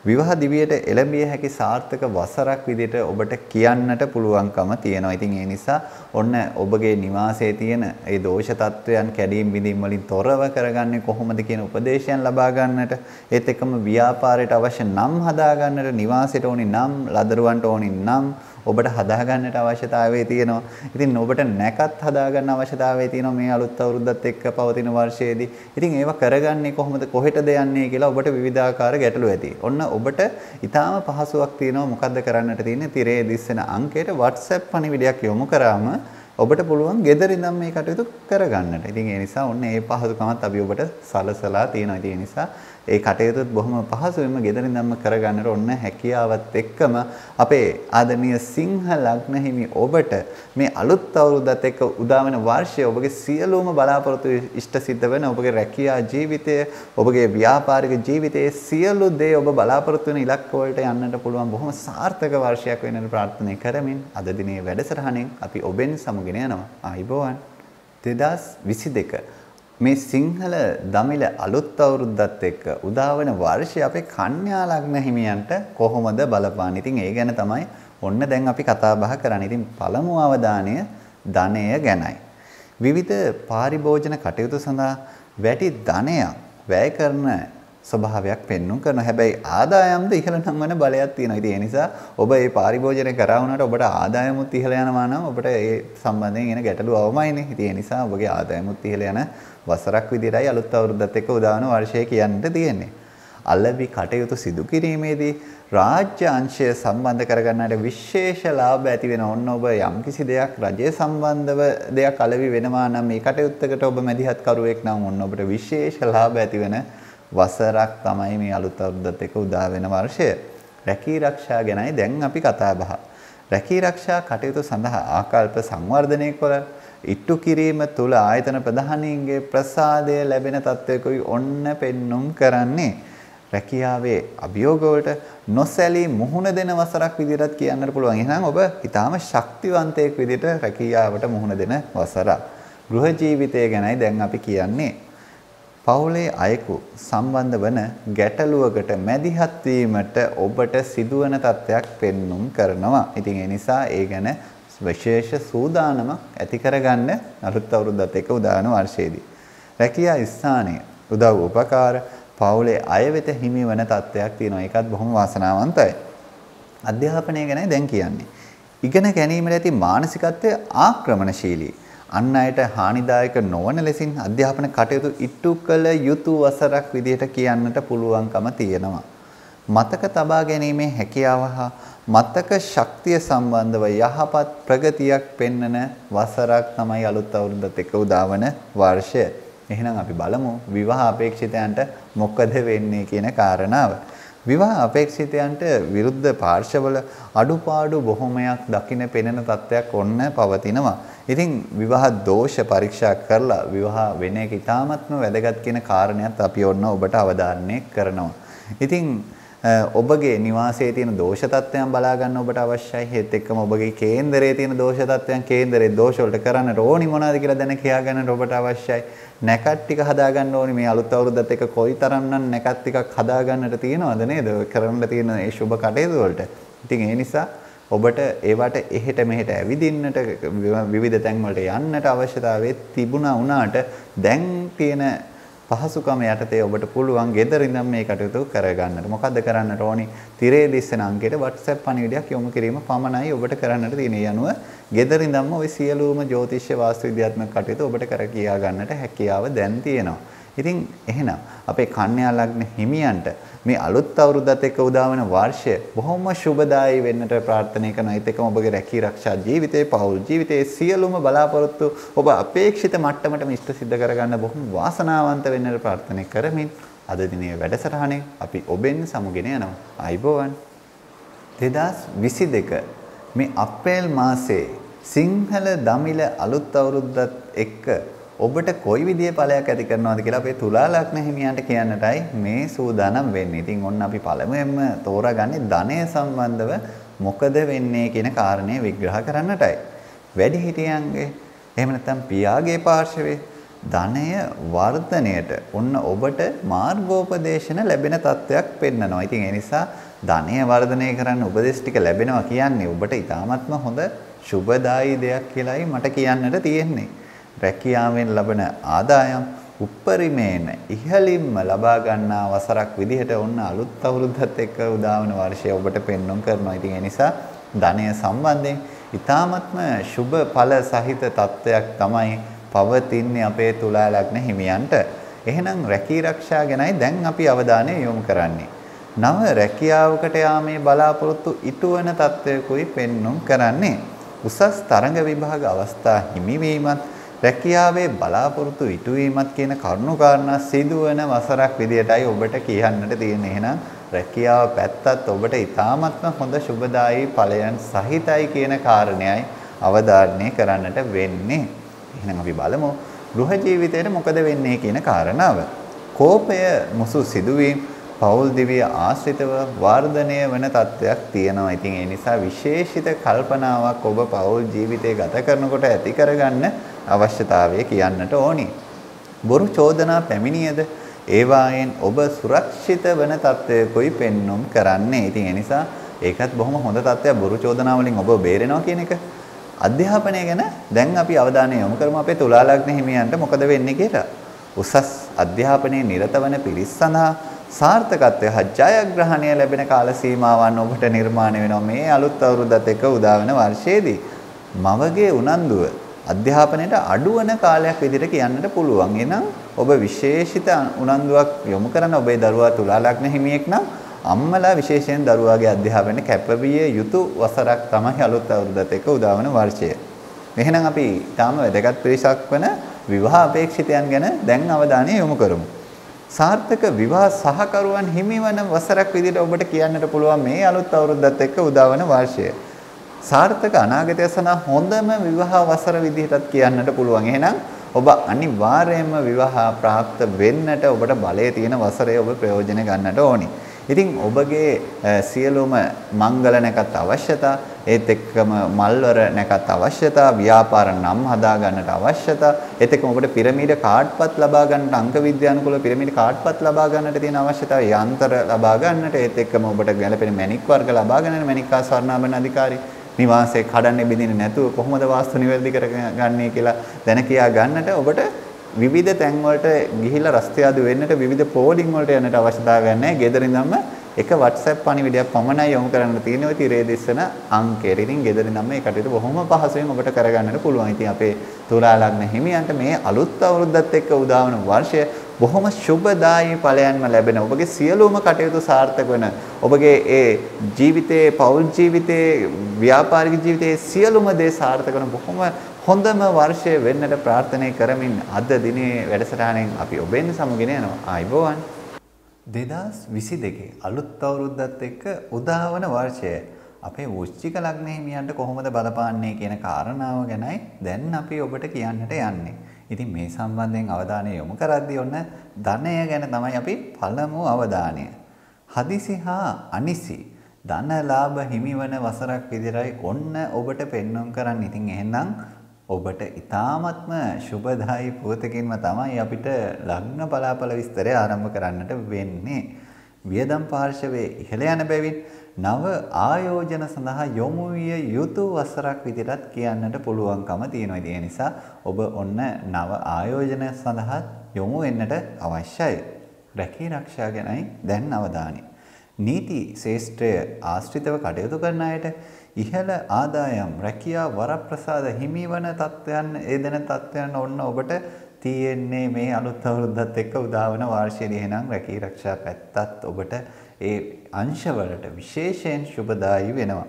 විවාහ දිවියට එළඹිය හැකි සාර්ථක වසරක් විදිහට ඔබට කියන්නට පුළුවන්කම තියෙනවා. ඉතින් ඒ නිසා ඔන්න ඔබගේ නිවාසයේ තියෙන ඒ දෝෂ තත්වයන් කැඩීම් බිඳීම් වලින් තොරව කරගන්නේ කොහොමද කියන උපදේශයන් ලබා ගන්නට, ඒත් එක්කම ව්‍යාපාරයට අවශ්‍ය නම් හදා ගන්නට, නිවාසයට ඕනි නම්, ලදරුවන්ට ඕනි නම් ඔබට හදා ගන්නට අවශ්‍යතාවය තියෙනවා. ඉතින් ඔබට නැකත් හදා ගන්න අවශ්‍යතාවය තියෙනවා මේ අලුත් අවුරුද්දත් එක්ක පවතින වර්ෂයේදී. ඉතින් ඒවා කරගන්නේ කොහොමද, කොහෙටද යන්නේ කියලා ඔබට විවිධාකාර ගැටලු ඇති. ඔන්න ඔබට ඊටාම පහසුවක් තියෙනවා. මොකද්ද කරන්නට තියෙන්නේ? තිරේ දිස්සෙන අංකයට WhatsApp පණිවිඩයක් යොමු කරාම ඔබට පුළුවන් ගෙදර ඉඳන් මේ කටයුතු කරගන්නට. ඉතින් ඒ නිසා ඔන්න ඒ පහසුකමත් අපි ඔබට සලසලා තියෙනවා. ඒ නිසා ඒ කටයුතුත් බොහොම පහසුවෙන්ම ගෙදර ඉඳන්ම කරගන්නට ඔන්න හැකියාවත් එක්කම අපේ ආදරණීය සිංහ ලග්න හිමි ඔබට මේ අලුත් අවුරුද්දත් එක්ක උදාවන වර්ෂයේ ඔබගේ සියලුම බලාපොරොත්තු ඉෂ්ට සිද්ධ වෙන ඔබගේ රැකියා ජීවිතය, ඔබගේ ව්‍යාපාරික ජීවිතයේ සියලු දේ ඔබ බලාපොරොත්තු වෙන ඉලක්ක වලට යන්නට පුළුවන් බොහොම සාර්ථක වර්ෂයක් වෙන්නට ප්‍රාර්ථනා කරමින් අද දිනේ වැඩසටහනෙන් අපි ඔබෙන් සමුගෙන යනවා. ආයිබෝවන් 2022 මේ සිංහල දමිළ අලුත් අවුරුද්දත් එක්ක උදාවන වර්ෂය අපේ කන්‍යා ලග්න හිමියන්ට කොහොමද බලපාන්නේ? ඉතින් ඒ ගැන තමයි ඔන්න දැන් අපි කතා බහ කරන්නේ. ඉතින් පළමු අවධානය ධනය ගැනයි. විවිධ පාරිභෝජන කටයුතු සඳහා වැඩි ධනයක් වැය කරන ස්වභාවයක් පෙන්වන්න කරනවා. හැබැයි ආදායම්ද ඉහළ නම් වෙන බලයක් තියෙනවා. ඉතින් ඒ නිසා ඔබ මේ පාරිභෝජනය කරා වුණාට ඔබට ආදායමුත් ඉහළ යනවා නම් ඔබට ඒ සම්බන්ධයෙන් එන ගැටලු අවමයිනේ. ඉතින් ඒ නිසා ඔබගේ ආදායමුත් ඉහළ යන වසරක් විදිහටයි අලුත් අවුරුද්දත් එක්ක උදාවන වර්ෂය කියන්නට තියෙන්නේ. අලෙවි කටයුතු සිදු කිරීමේදී රාජ්‍ය අංශය සම්බන්ධ කරගන්නට විශේෂ ලාභ ඇති වෙන ඔන්න ඔබ යම්කිසි දෙයක් රජය සම්බන්ධව දෙයක් අලෙවි වෙනවා නම් මේ කටයුත්තකට ඔබ මැදිහත් කරුවෙක් නම් ඔන්න ඔබට විශේෂ ලාභ ඇති වෙන වසරක් තමයි මේ අලුත් අවුරුද්දත් එක්ක උදා වෙන වර්ෂය. රැකී ආරක්ෂා ගැනයි දැන් අපි කතා බහ. රැකී ආරක්ෂා කටයුතු සඳහා ආකල්ප සංවර්ධනය කර ඉටු කිරීම තුළ ආයතන ප්‍රධානීන්ගේ ප්‍රසාදය ලැබෙන තත්ත්වයකයි ඔන්න පෙන්눔 කරන්නේ. රැකියාවේ අභියෝග වලට නොසැලී මුහුණ දෙන වසරක් විදිහට කියන්නට පුළුවන්. එහෙනම් ඔබ ඊටාම ශක්තිවන්තයෙක් විදිහට රැකියාවට මුහුණ දෙන වසරක්. ගෘහ ජීවිතය ගැනයි දැන් අපි කියන්නේ. පවුලේ අයෙකු සම්බන්ධ වන ගැටලුවකට මැදිහත් වීමට ඔබට සිදුවන තත්ත්වයක් පෙන්눔 කරනවා. ඉතින් ඒ නිසා ඒ ගැන විශේෂ සූදානමක් ඇති කරගන්න අලුත් අවුරුද්දත් එක්ක උදාන වර්ෂයේදී. රැකියා ස්ථානයේ උදව් උපකාර පවුලේ අය වෙත හිමි වන තත්ත්වයක් තියෙනවා. ඒකත් බොහොම වාසනාවන්තයි. අධ්‍යාපනය ගැන දැන් කියන්නේ. ඉගෙන ගැනීමට ඇති මානසිකත්වය ආක්‍රමණශීලී. අන් අයට හානිදායක නොවන ලෙසින් අධ්‍යාපන කටයුතු ඉටු කළ යුතු වසරක් විදිහට කියන්නට පුළුවන්කම තියෙනවා. මතක තබා ගැනීමේ හැකියාව හා මතක ශක්තිය සම්බන්ධව යහපත් ප්‍රගතියක් පෙන්වන වසරක් තමයි අලුත් අවුරුද්දත් එක්ක උදාවන වර්ෂය. එහෙනම් අපි බලමු විවාහ අපේක්ෂිතයන්ට මොකද වෙන්නේ කියන කාරණාව. විවාහ අපේක්ෂිතයන්ට විරුද්ධ පාර්ශවවල අඩුපාඩු බොහොමයක් දකින්න පෙනෙන තත්ත්වයක් ඔන්න පවතිනවා. ඉතින් විවාහ දෝෂ පරීක්ෂා කරලා විවාහ වෙන එක ඉතාමත්ම වැදගත් කියන කාරණයක් අපි ඔන්න ඔබට අවධාරණය කරනවා. ඉතින් ඔබගේ නිවාසයේ තියෙන දෝෂ තත්ත්වයන් බලා ගන්න ඔබට අවශ්‍යයි. ඒත් එක්කම ඔබගේ කේන්දරයේ තියෙන දෝෂ තත්ත්වයන් කේන්දරයේ දෝෂ වලට කරන්නට ඕනි මොනවද කියලා දැන කියා ගන්නට ඔබට අවශ්‍යයි. නැකත් ටික හදා ගන්න ඕනි. මේ අලුත් අවුරුද්දත් එක්ක කොයිතරම්නම් නැකත් ටිකක් හදා ගන්නට තියෙනවද නේද? කරන්න තියෙන මේ සුබ කටයුතු වලට. ඉතින් ඒ නිසා ඔබට ඒවට එහෙට මෙහෙට ඇවිදින්නට විවිධ තැන් වලට යන්නට අවශ්‍යතාවය තිබුණා වුණාට දැන් තියෙන පහසුකම යටතේ ඔබට පුළුවන් ගෙදරින්ම මේ කටයුතු කරගන්නට. මොකද්ද කරන්නට ඕනි? තිරේ දිස්සන අංකයට WhatsApp පණිවිඩයක් යොමු කිරීම පමණයි ඔබට කරන්නට තියෙන්නේ. ඒ අනුව ගෙදරින්ම ওই සියලුම ජ්‍යොතිෂ්‍ය වාස්තු විද්‍යාත්මක කටයුතු ඔබට කර කියා ගන්නට හැකියාව දැන් තියෙනවා. ඉතින් එහෙනම් අපේ කන්‍යා ලග්න හිමියන්ට මේ අලුත් අවුරුද්දත් එක්ක උදා වන වර්ෂය බොහොම සුබදායී වෙන්නට ප්‍රාර්ථනා කරනවා. ඒත් එක්කම ඔබගේ රැකී ආරක්ෂා ජීවිතේ, පෞල් ජීවිතේ සියලුම බලාපොරොත්තු ඔබ අපේක්ෂිත මට්ටමටම ඉෂ්ට සිද්ධ කරගන්න බොහොම වාසනාවන්ත වෙන්නට ප්‍රාර්ථනා කරමින් අද දිනේ වැඩසටහනේ අපි ඔබෙන් සමුගෙන යනවා. ආයිබෝවන්. 2022 මේ අප්‍රේල් මාසයේ සිංහල දමිළ අලුත් අවුරුද්දත් එක්ක ඔබට කොයි විදිහේ ඵලයක් ඇති කරනවද කියලා අපේ තුලා ලග්න හිමියන්ට කියන්නටයි මේ සූදානම් වෙන්නේ. ඉතින් ඔන්න අපි පළමුවෙන්ම තෝරාගන්නේ ධනය සම්බන්ධව මොකද වෙන්නේ කියන කාරණේ විග්‍රහ කරන්නටයි. වැඩිහිටියන්ගේ එහෙම නැත්නම් පියාගේ පාර්ශවයේ ධනය වර්ධනයට ඔන්න ඔබට මාර්ගෝපදේශන ලැබෙන තත්වයක් පෙන්නනවා. ඉතින් ඒ නිසා ධනය වර්ධනය කරන්න උපදෙස් ටික ලැබෙනවා කියන්නේ ඔබට ඉතාමත්ම හොඳ සුබදායී දෙයක් කියලායි මට කියන්නට තියෙන්නේ. රැකියාවෙන් ලබන ආදායම් උප්පරිමේන ඉහළින්ම ලබා ගන්නා වසරක් විදිහට ඔන්න අලුත් අවුරුද්දත් එක්ක උදා වන වර්ෂය ඔබට පෙන්වන්න කරනවා. ඉතින් ඒ නිසා ධනය සම්බන්ධයෙන් ඊ타ත්ම සුබ ඵල සහිත තත්වයක් තමයි පවතින්නේ අපේ තුලා ලග්න හිමියන්ට. එහෙනම් රැකී ආරක්ෂා ගැනයි දැන් අපි අවධානය යොමු කරන්නේ. නව රැකියාවකට යාමේ බලාපොරොත්තු ඉටුවන තත්වයකුයි පෙන්වන්න කරන්නේ. උසස් තරඟ විභාග අවස්ථා හිමිවීමත් රැකියාවේ බලාපොරොත්තු ඉටුවීමත් කියන කරුණු කාරණා සිදුවන වසරක් විදියටයි ඔබට කියන්නට තියෙන්නේ. එහෙනම් රැකියාව පැත්තත් ඔබට ඉතාමත්ම හොඳ සුබදායී ඵලයන් සහිතයි කියන කාරණයයි අවධාරණය කරන්නට වෙන්නේ. එහෙනම් අපි බලමු ගෘහ ජීවිතයේ මොකද වෙන්නේ කියන කාරණාව. කෝපය මුසු සිදුවීම් පෞල් දිවිය ආශ්‍රිතව වර්ධනය වන තත්ත්වයක් තියෙනවා. ඉතින් ඒ නිසා විශේෂිත කල්පනාවක් ඔබ පෞල් ජීවිතය ගත කරනකොට ඇති කරගන්න අවශ්‍යතාවය කියන්නට ඕනි. බොරු චෝදනා පැමිණියද ඒවායෙන් ඔබ සුරක්ෂිත වන තත්ත්වයකයි පෙන්වුම් කරන්නේ. ඉතින් ඒ නිසා ඒකත් බොහොම හොඳ තත්ත්වයක්. බොරු චෝදනා වලින් ඔබ බේරෙනවා කියන එක. අධ්‍යාපනය ගැන දැන් අපි අවධානය යොමු කරමු අපේ තුලා ලග්න හිමියන්ට මොකද වෙන්නේ කියලා. උසස් අධ්‍යාපනයේ නිරත වන පිරිස් සඳහා සාර්ථකත්වය හා ජයග්‍රහණය ලැබෙන කාල සීමාවන් ඔබට නිර්මාණය වෙනවා මේ අලුත් අවුරුද්දත් එක්ක උදා වෙන වර්ෂයේදී. මවගේ උනන්දුව අධ්‍යාපනයට අඩුවන කාලයක් විදිහට කියන්නට පුළුවන්. එහෙනම් ඔබ විශේෂිත උනන්දුවක් යොමු කරන ඔබේ දරුවා තුලා ලග්න හිමියෙක් නම් අම්මලා විශේෂයෙන් දරුවාගේ අධ්‍යාපනයට කැපවිය යුතු වසරක් තමයි අලුත් අවුරුද්දත් එක්ක උදා වෙන වර්ෂය. එහෙනම් අපි තාම වැදගත් පිරිසක් වන විවාහ අපේක්ෂිතයන් ගැන දැන් අවධානය යොමු කරමු. සාර්ථක විවාහ සහකරුවන් හිමිවන වසරක් විදිහට ඔබට කියන්නට පුළුවන් මේ අලුත් අවුරුද්දත් එක්ක උදා වෙන වර්ෂය. සාර්ථක අනාගතය සඳහා හොඳම විවාහ වසර විදිහටත් කියන්නට පුළුවන්. එහෙනම් ඔබ අනිවාර්යයෙන්ම විවාහ ප්‍රාප්ත වෙන්නට ඔබට බලය තියෙන වසරේ ඔබ ප්‍රයෝජන ගන්නට ඕනි. ඉතින් ඔබගේ සියලුම මංගල නැකත් අවශ්‍යතා, ඒත් එක්කම මල්වර නැකත් අවශ්‍යතා, ව්‍යාපාර නම් හදා ගන්නට අවශ්‍යතා, ඒත් එක්කම ඔබට පිරමීඩ කාඩ්පත් ලබා ගන්නට අංක විද්‍යානුකූල පිරමීඩ කාඩ්පත් ලබා ගන්නට තියෙන අවශ්‍යතාව, යන්ත්‍ර ලබා ගන්නට, ඒත් එක්කම ඔබට ගැළපෙන මැණික් වර්ග ලබා ගන්නට මැණික් හා ස්වර්ණාභරණ අධිකාරී නිවාසයේ කඩන්නේ බිඳින්නේ නැතුව කොහොමද වාස්තු නිවැරදි කරගන්නේ කියලා දැන කියා ගන්නට ඔබට විවිධ තැන් වලට ගිහිලා රස්තියාදු වෙන්නට විවිධ පෝලිං වලට යන්නට අවශ්‍යතාවයක් නැහැ. ගෙදරින්දම එක WhatsApp පණිවිඩයක් පමණයි යොමු කරන්න තියෙන්නේ ඔය තිරේ දිස්සන අංකයට. ඉතින් ගෙදරින්දම මේ කටයුතු බොහොම පහසුවෙන් ඔබට කරගන්නට පුළුවන්. ඉතින් අපේ තුලා ලග්න හිමියන්ට මේ අලුත් අවුරුද්දත් එක්ක උදා වන වර්ෂය බොහොම සුබදායී ඵලයන්ම ලැබෙන ඔබගේ සියලුම කටයුතු සාර්ථක වෙන ඔබගේ ඒ ජීවිතයේ පෞල් ජීවිතයේ ව්‍යාපාරික ජීවිතයේ සියලුම දේ සාර්ථක වෙන බොහොම හොඳම වර්ෂය වෙන්නට ප්‍රාර්ථනා කරමින් අද දිනේ වැඩසටහනෙන් අපි ඔබෙන් සමුගෙන යනවා. ආයිබෝවන්. 2022 අලුත් අවුරුද්දත් එක්ක උදාවන වර්ෂය අපේ වෘශ්චික ලග්න හිමියන්ට කොහොමද බලපාන්නේ කියන කාරණාව ගැනයි දැන් අපි ඔබට කියන්නට යන්නේ. ඉතින් මේ සම්බන්ධයෙන් අවධානය යොමු කරද්දී ඔන්න ධනය ගැන තමයි අපි පළමු අවධානය. හදිසි හා අනිසි ධන ලාභ හිමිවන වසරක් විදිහටයි ඔන්න ඔබට පෙන්වන්න කරන්නේ. ඉතින් එහෙනම් ඔබට ඊ타ත්ම සුබදායි පුවතකින්ම තමයි අපිට ලග්න බලාපල විස්තරය ආරම්භ කරන්නට වෙන්නේ. වියදම් පාර්ශවයේ ඉහළ යන බැවින් නව ආයෝජන සඳහා යොමු විය යුතු වසරක් විදිහට කියන්නට පුළුවන්කම තියෙනවා. ඒ නිසා ඔබ ඔන්න නව ආයෝජන සඳහා යොමු වෙන්නට අවශ්‍යයි. රැකී ආරක්ෂා ගැනයි දැන් අවධානය. නීති ශේෂ්ත්‍රය ආශ්‍රිතව කටයුතු කරන අයට ඉහළ ආදායම් රැකියා වරප්‍රසාද හිමිවන තත්ත්වයන් යෙදෙන තත්ත්වයන් ඔන්න ඔබට තියෙන්නේ මේ අලුත් අවුරුද්දත් එක්ක උදාවන වාර්ෂිකයේ. එහෙනම් රැකී ආරක්ෂා පැත්තත් ඔබට ඒ අංශවලට විශේෂයෙන් සුබදායී වෙනවා.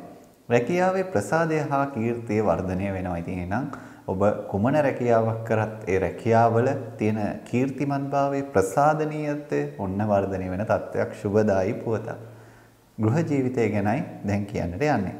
රැකියාවේ ප්‍රසාදය හා කීර්තිය වර්ධනය වෙනවා. ඉතින් එහෙනම් ඔබ කුමන රැකියාවක් කරත් ඒ රැකියාවල තියෙන කීර්තිමත්භාවයේ ප්‍රසාදනීයත්වය ඔන්න වර්ධනය වෙන තත්ත්වයක් සුබදායී පුවතක්. ගෘහ ජීවිතය ගැනයි දැන් කියන්නට යන්නේ.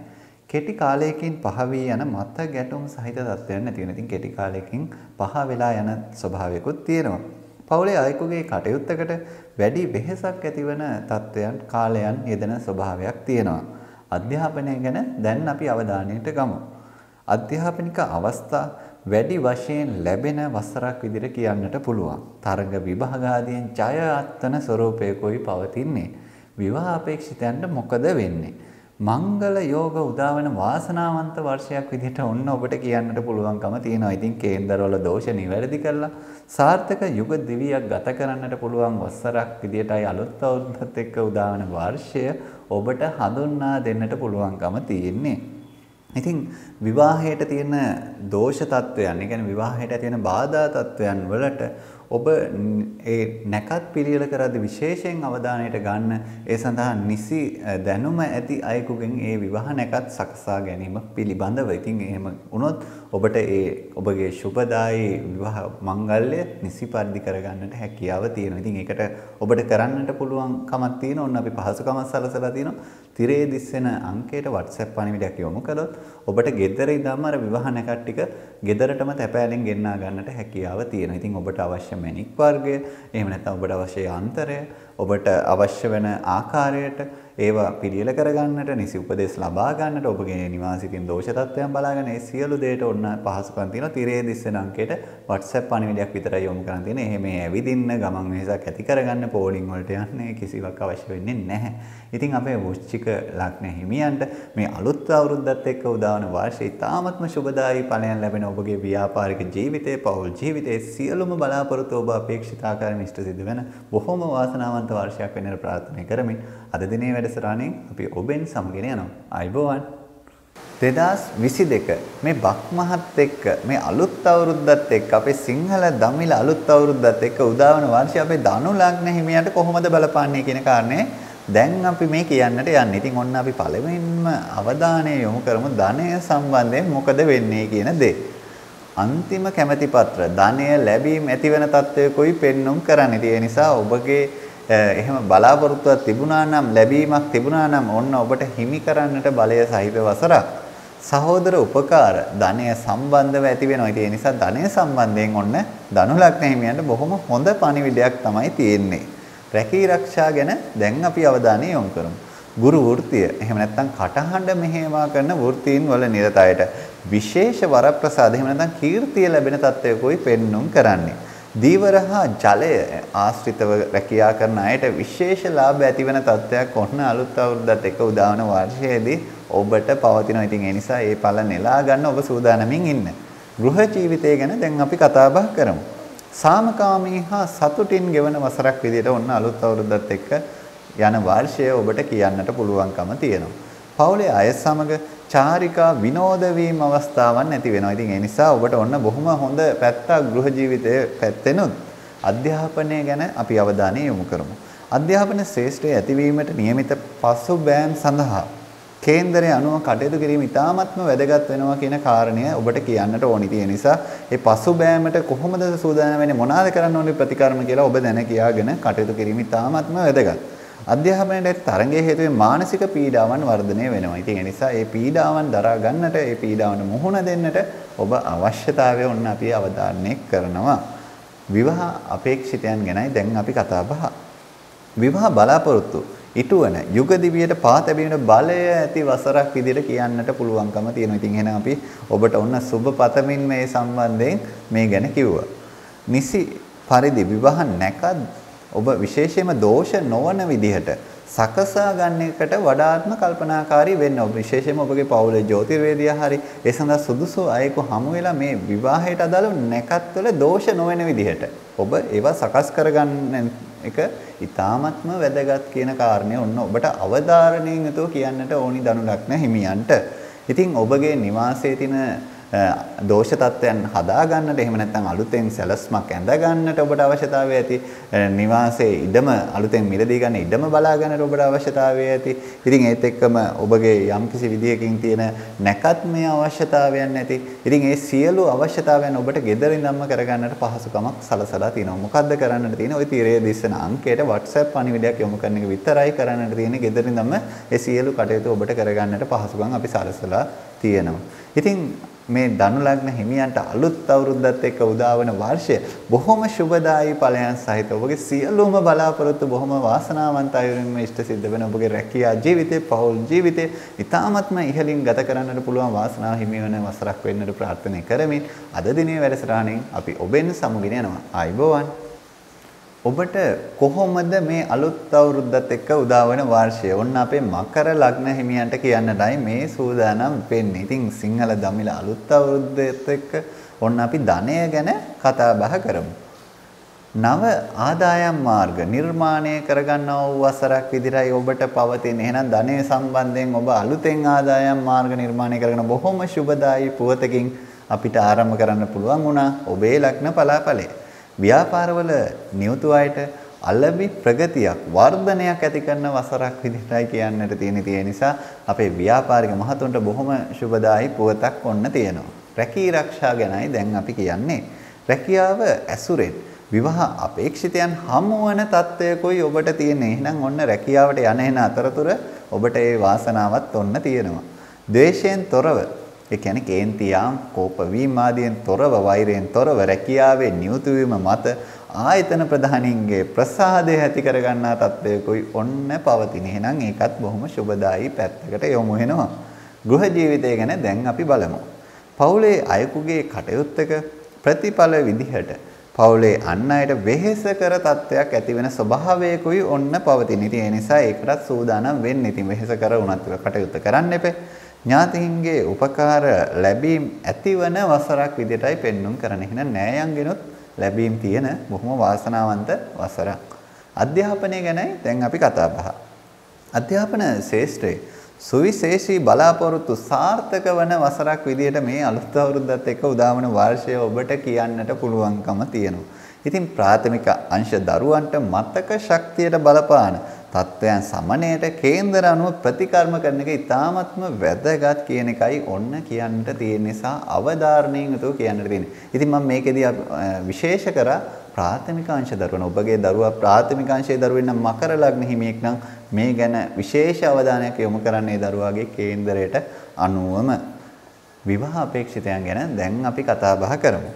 කෙටි කාලයකින් පහ වී යන මත ගැටුම් සහිත තත්ත්වයන් නැති වෙන. ඉතින් කෙටි කාලයකින් පහ වෙලා යන ස්වභාවයකුත් තියෙනවා. පවුලේ අයෙකුගේ කටයුත්තකට වැඩි වෙහෙසක් ඇතිවන තත්ත්වයන් කාලයන් යෙදෙන ස්වභාවයක් තියෙනවා. අධ්‍යාපනය ගැන දැන් අපි අවධානයට ගමු. අධ්‍යාපනික අවස්ථා වැඩි වශයෙන් ලැබෙන වසරක් විදිහට කියන්නට පුළුවන්. තරග විභාග ආදීන් ජය අත්වන ස්වરૂපයකයි පවතින්නේ. විවාහ අපේක්ෂිතයන්ට මොකද වෙන්නේ? මංගල යෝග උදාවන වාසනාවන්ත වර්ෂයක් විදිහට ඔන්න ඔබට කියන්නට පුළුවන්කම තියෙනවා. ඉතින් කේන්දරවල දෝෂ නිවැරදි කරලා සාර්ථක යුග දිවියක් ගත කරන්නට පුළුවන් වසරක් විදිහටයි අලුත් අවුරුද්දත් එක්ක උදාවන වර්ෂය ඔබට හඳුන්වා දෙන්නට පුළුවන්කම තියෙන්නේ. ඉතින් විවාහයට තියෙන දෝෂ තත්වයන්, ඒ කියන්නේ විවාහයට තියෙන බාධා තත්වයන් වලට ඔබ ඒ නැකත් පිළියෙල කරද්දී විශේෂයෙන් අවධානයට ගන්න. ඒ සඳහා නිසි දැනුම ඇති අයෙකුගෙන් ඒ විවාහ නැකත් සකසා ගැනීම පිළිබඳව. ඉතින් එහෙම වුණොත් ඔබට ඒ ඔබගේ සුබදායි විවාහ මංගල්‍ය නිසි පරිදි කරගන්නට හැකියාව තියෙනවා. ඉතින් ඒකට ඔබට කරන්නට පුළුවන් කමක් තියෙනවා. ඔන්න අපි පහසුකමක් සලසලා තියෙනවා. තිරේ දිස්සෙන අංකයට WhatsApp පණිවිඩයක් යොමු කළොත් ඔබට ගෙදර ඉඳන්ම අර විවාහ නැකත් ටික ගෙදරටම තැපෑලෙන් ගෙන්නා ගන්නට හැකියාව තියෙනවා. ඉතින් ඔබට අවශ්‍ය මැණික් වර්ගය, එහෙම නැත්නම් ඔබට අවශ්‍ය යන්ත්‍රය, ඔබට අවශ්‍ය වෙන ආකාරයට ඒවා පිළියෙල කරගන්නට, නිසි උපදෙස් ලබා ගන්නට, ඔබගේ නිවාසිතින් දෝෂ තත්ත්වයන් බලාගෙන ඒ සියලු දේට ඔන්න පහසුකම් තියෙනවා. තිරේ දිස්සෙන අංකයට WhatsApp පණිවිඩයක් විතරයි යොමු කරන්න තියෙන්නේ. එහෙම ඇවිදින්න ගමන් වෙහසක් ඇති කරගන්න, පෝලිං වලට යන්න කිසිවක් අවශ්‍ය වෙන්නේ නැහැ. ඉතින් අපේ වෘශ්චික ලග්න හිමියන්ට මේ අලුත් අවුරුද්දත් එක්ක උදාවන වර්ෂයේ තාමත්ම සුබදායී ඵලයන් ලැබෙන ඔබගේ ව්‍යාපාරික ජීවිතයේ, පෞල් ජීවිතයේ සියලුම බලාපොරොත්තු ඔබ අපේක්ෂිත ආකාරයෙන් ඉෂ්ට සිද්ධ වෙන බොහොම වාසනාවන්ත වර්ෂයක් වෙන්නට ප්‍රාර්ථනා කරමින් අද දිනේ වැඩසටහනින් අපි ඔබෙන් සමගින යනවා. ආයුබෝවන්. 2022 මේ බක් මහත් එක්ක මේ අලුත් අවුරුද්දත් එක්ක අපේ සිංහල දමිළ අලුත් අවුරුද්දත් එක්ක උදාවන වර්ෂය අපේ ධනු ලග්න හිමියන්ට කොහොමද බලපාන්නේ කියන කාරණේ දැන් අපි මේ කියන්නට යන්නේ. ඉතින් ඔන්න අපි පළවෙනිම අවධානය යොමු කරමු ධනය සම්බන්ධයෙන් මොකද වෙන්නේ කියන දේ. අන්තිම කැමැති පත්‍ර ධනය ලැබීම ඇති වෙන තත්ත්වයකයි පෙන්눔 කරන්නේ. ඒ නිසා ඔබගේ එහෙම බලාපොරොත්තුවක් තිබුණා නම්, ලැබීමක් තිබුණා නම් ඔන්න ඔබට හිමි කරන්නට බලය සහිත වසරක්. සහෝදර උපකාර ධනය සම්බන්ධව ඇති වෙනවා. ඒ නිසා ධනය සම්බන්ධයෙන් ඔන්න ධනු ලග්න හිමියන්ට බොහොම හොඳ පණිවිඩයක් තමයි තියෙන්නේ. රැකී ආරක්ෂා ගැන දැන් අපි අවධානය යොමු කරමු. ගුරු වෘත්තිය, එහෙම නැත්නම් කටහඬ මෙහෙයවා කරන වෘත්තීන් වල නිරත අයට විශේෂ වරප්‍රසාද, එහෙම නැත්නම් කීර්තිය ලැබෙන තත්ත්වයකයි පෙන්눔 කරන්නේ. දීවර හා ජලය ආශ්‍රිතව රැකියා කරන අයට විශේෂ ලාභ ඇති වෙන තත්ත්වයක් ඔන්න අලුත් අවුරුද්දත් එක්ක උදාවන වර්ෂයේදී ඔබට පවතිනවා. ඉතින් ඒ නිසා ඒ ඵල නෙලා ගන්න ඔබ සූදානමින් ඉන්න. ගෘහ ජීවිතය ගැන දැන් අපි කතා බහ කරමු. සාමකාමී හා සතුටින් ගෙවන වසරක් විදිහට ඔන්න අලුත් අවුරුද්දත් එක්ක යන වර්ෂය ඔබට කියන්නට පුළුවන්කම තියෙනවා. පවුලේ අය සමග චාරිකා විනෝද වීම අවස්ථාවක් නැති වෙනවා. ඉතින් ඒ නිසා ඔබට ඔන්න බොහොම හොඳ පැත්තක් ගෘහ ජීවිතයේ පැත්තෙනුත්. අධ්‍යාපනය ගැන අපි අවධානය යොමු කරමු. අධ්‍යාපන ශ්‍රේෂ්ඨය ඇතිවීමට නියමිත පසුබෑම් සඳහා කේන්දරය අනුව කටයුතු කිරීම ඉතාමත්ම වැදගත් වෙනවා කියන කාරණය ඔබට කියන්නට ඕනි. ඒ නිසා ඒ පසුබෑමට කොහොමද සූදානම් වෙන්නේ මොනවාද කරන්න ඕනේ ප්‍රතිකර්ම කියලා ඔබ දැන කියාගෙන කටයුතු කිරීම ඉතාමත්ම වැදගත්. අධ්‍යාපනයේ තරංගයේ හේතුවෙන් මානසික පීඩාවන් වර්ධනය වෙනවා. ඉතින් ඒ නිසා මේ පීඩාවන් දරා ගන්නට, මේ පීඩාවන්ට මුහුණ දෙන්නට ඔබ අවශ්‍යතාවය ඔන්න අපි අවධාරණය කරනවා. විවාහ අපේක්ෂිතයන් ගැනයි දැන් අපි කතා බහ. විවාහ බලාපොරොත්තු ඉටුවන යුග දිවියට පාතැබීමේ බලය ඇති වසරක් විදිහට කියන්නට පුළුවන්කම තියෙනවා. ඉතින් එහෙනම් අපි ඔබට ඔන්න සුබ පතමින් මේ සම්බන්ධයෙන් මේ ගැන කිව්වා. නිසි පරිදි විවාහ නැකත් ඔබ විශේෂයෙන්ම දෝෂ නොවන විදිහට සකසා ගන්න එකට වඩාත්ම කල්පනාකාරී වෙන්න. ඔබ විශේෂයෙන්ම ඔබගේ පවුලේ ජ්‍යොතිර්වේදියා හරි ඒ සඳහා සුදුසු අයෙකු හමු වෙලා මේ විවාහයට අදාළ නැකත් වල දෝෂ නොවන විදිහට ඔබ ඒවා සකස් කරගන්න එක ඉතාමත්ම වැදගත් කියන කාරණය ඔන්න ඔබට අවධාරණයෙන් යුතුව කියන්නට ඕනි දනු ලග්න හිමියන්ට. ඉතින් ඔබගේ නිවාසයේ තියෙන දෝෂ තත්ත්වයන් හදා ගන්නට එහෙම නැත්නම් අලුතෙන් සැලස්මක් ඇඳ ගන්නට ඔබට අවශ්‍යතාවය ඇති. නිවාසයේ ඉඩම අලුතෙන් මිලදී ගන්න ඉඩම බලා ගන්නට ඔබට අවශ්‍යතාවය ඇති. ඉතින් ඒත් එක්කම ඔබගේ යම්කිසි විදියකින් තියෙන නැකත්මය අවශ්‍යතාවයන් ඇති. ඉතින් ඒ සියලු අවශ්‍යතාවයන් ඔබට ගෙදරින්දම්ම කරගන්නට පහසුකමක් සලසලා තියෙනවා. මොකද්ද කරන්නට තියෙන්නේ? ওই තීරයේ දිස්සන අංකයට WhatsApp පණිවිඩයක් යොමු කරන එක විතරයි කරන්නට තියෙන්නේ. ගෙදරින්දම්ම ඒ සියලු කටයුතු ඔබට කරගන්නට පහසුකම් අපි සලසලා තියෙනවා. ඉතින් මේ ධනු ලග්න හිමියන්ට අලුත් අවුරුද්දත් එක්ක උදාවන වර්ෂය බොහොම සුබදායී ඵලයන් සහිත ඔබගේ සියලුම බලාපොරොත්තු බොහොම වාසනාවන්ත අයුරින්ම ඉෂ්ට සිද්ධ වෙන ඔබගේ රැකියා ජීවිතේ පෞල් ජීවිතේ ඉතාමත්ම ඉහළින් ගත කරන්නට පුළුවන් වාසනාව හිමි වෙන වසරක් වෙන්නට ප්‍රාර්ථනා කරමින් අද දිනේ වැඩසටහනින් අපි ඔබෙන් සමුගෙන යනවා. ආයිබෝවන්. ඔබට කොහොමද මේ අලුත් අවුරුද්දත් එක්ක උදාවන වර්ෂය? ඔන්න අපේ මකර ලග්න හිමියන්ට කියන්නටයි මේ සූදානම් වෙන්නේ. ඉතින් සිංහල දමිළ අලුත් අවුරුද්දත් එක්ක ඔන්න අපි ධනය ගැන කතා බහ කරමු. නව ආදායම් මාර්ග නිර්මාණය කරගන්නා වූ වසරක් විදිහයි ඔබට පවතින. එහෙනම් ධනය සම්බන්ධයෙන් ඔබ අලුතෙන් ආදායම් මාර්ග නිර්මාණය කරගෙන බොහොම සුබදායී පුවතකින් අපිට ආරම්භ කරන්න පුළුවන් වුණා ඔබේ ලග්න පලාපලය. ව්‍යාපාරවල නියුතු අයට අලෙවි ප්‍රගතියක් වර්ධනයක් ඇති කරන වසරක් විදිහටයි කියන්නට තියෙන. ඒ නිසා අපේ ව්‍යාපාරික මහතුන්ට බොහොම සුබදායි පුවතක් ඔන්න තියෙනවා. රැකී ආරක්ෂා ගැනයි දැන් අපි කියන්නේ. රැකියාව ඇසුරෙන් විවාහ අපේක්ෂිතයන් හමුවන තත්ත්වයකයි ඔබට තියෙන්නේ. එහෙනම් ඔන්න රැකියාවට යන එන අතරතුර ඔබට ඒ වාසනාවත් ඔන්න තියෙනවා. ද්වේෂයෙන් තොරව ඒ කියන්නේ කේන්තියාම් කෝප වීම ආදියෙන් තොරව වෛරයෙන් තොරව රැකියාවේ නියුතු වීම මත ආයතන ප්‍රධානීන්ගේ ප්‍රසාදය ඇති කර ගන්නා තත්ත්වයකයි ඔන්න පවතින. එහෙනම් ඒකත් බොහොම සුබදායී පැත්තකට යොමු වෙනවා. ගෘහ ජීවිතය ගැන දැන් අපි බලමු. පවුලේ අයෙකුගේ කටයුත්තක ප්‍රතිඵල විදිහට පවුලේ අන් අයට වෙහෙස කර තත්ත්වයක් ඇති වෙන ස්වභාවයකයි ඔන්න පවතින. ඉතින් ඒ නිසා ඒකටත් සූදානම් වෙන්න. ඉතින් වෙහෙස කර උනත් කටයුත්ත කරන්න එපේ. ඥාතීන්ගේ උපකාර ලැබීම් ඇතිවන වසරක් විදිහටයි පෙන්눔 කරන. එහෙනම් නෑයන්ගෙනුත් ලැබීම් තියෙන බොහොම වාසනාවන්ත වසරක්. අධ්‍යාපනය ගැනයි දැන් අපි කතා බහ. අධ්‍යාපන ශාස්ත්‍රයේ සුවිශේෂී බලාපොරොත්තු සාර්ථක වන වසරක් විදිහට මේ අලුත් අවුරුද්දත් එක්ක උදාවන වර්ෂය ඔබට කියන්නට පුළුවන්කම තියෙනවා. ඉතින් ප්‍රාථමික අංශ දරුවන්ට මතක ශක්තියට බලපාන තත්ත්වයන් සමනයට කේන්දර අනුව ප්‍රතිකර්ම කරන එක ඉතාමත්ම වැදගත් කියන එකයි ඔන්න කියන්නට තියෙන නිසා අවධාරණයෙන් යුතුව කියන්නට තියෙන්නේ. ඉතින් මම මේකෙදී විශේෂ කරා ප්‍රාථමික අංශ දරුවන්. ඔබගේ දරුවා ප්‍රාථමික අංශයේ දරුවෙක් නම් මකර ලග්න හිමියෙක් නම් මේ ගැන විශේෂ අවධානයක් යොමු කරන්නේ දරුවාගේ කේන්දරයට අනුවම. විවාහ අපේක්ෂිතයන් ගැන දැන් අපි කතා බහ කරමු.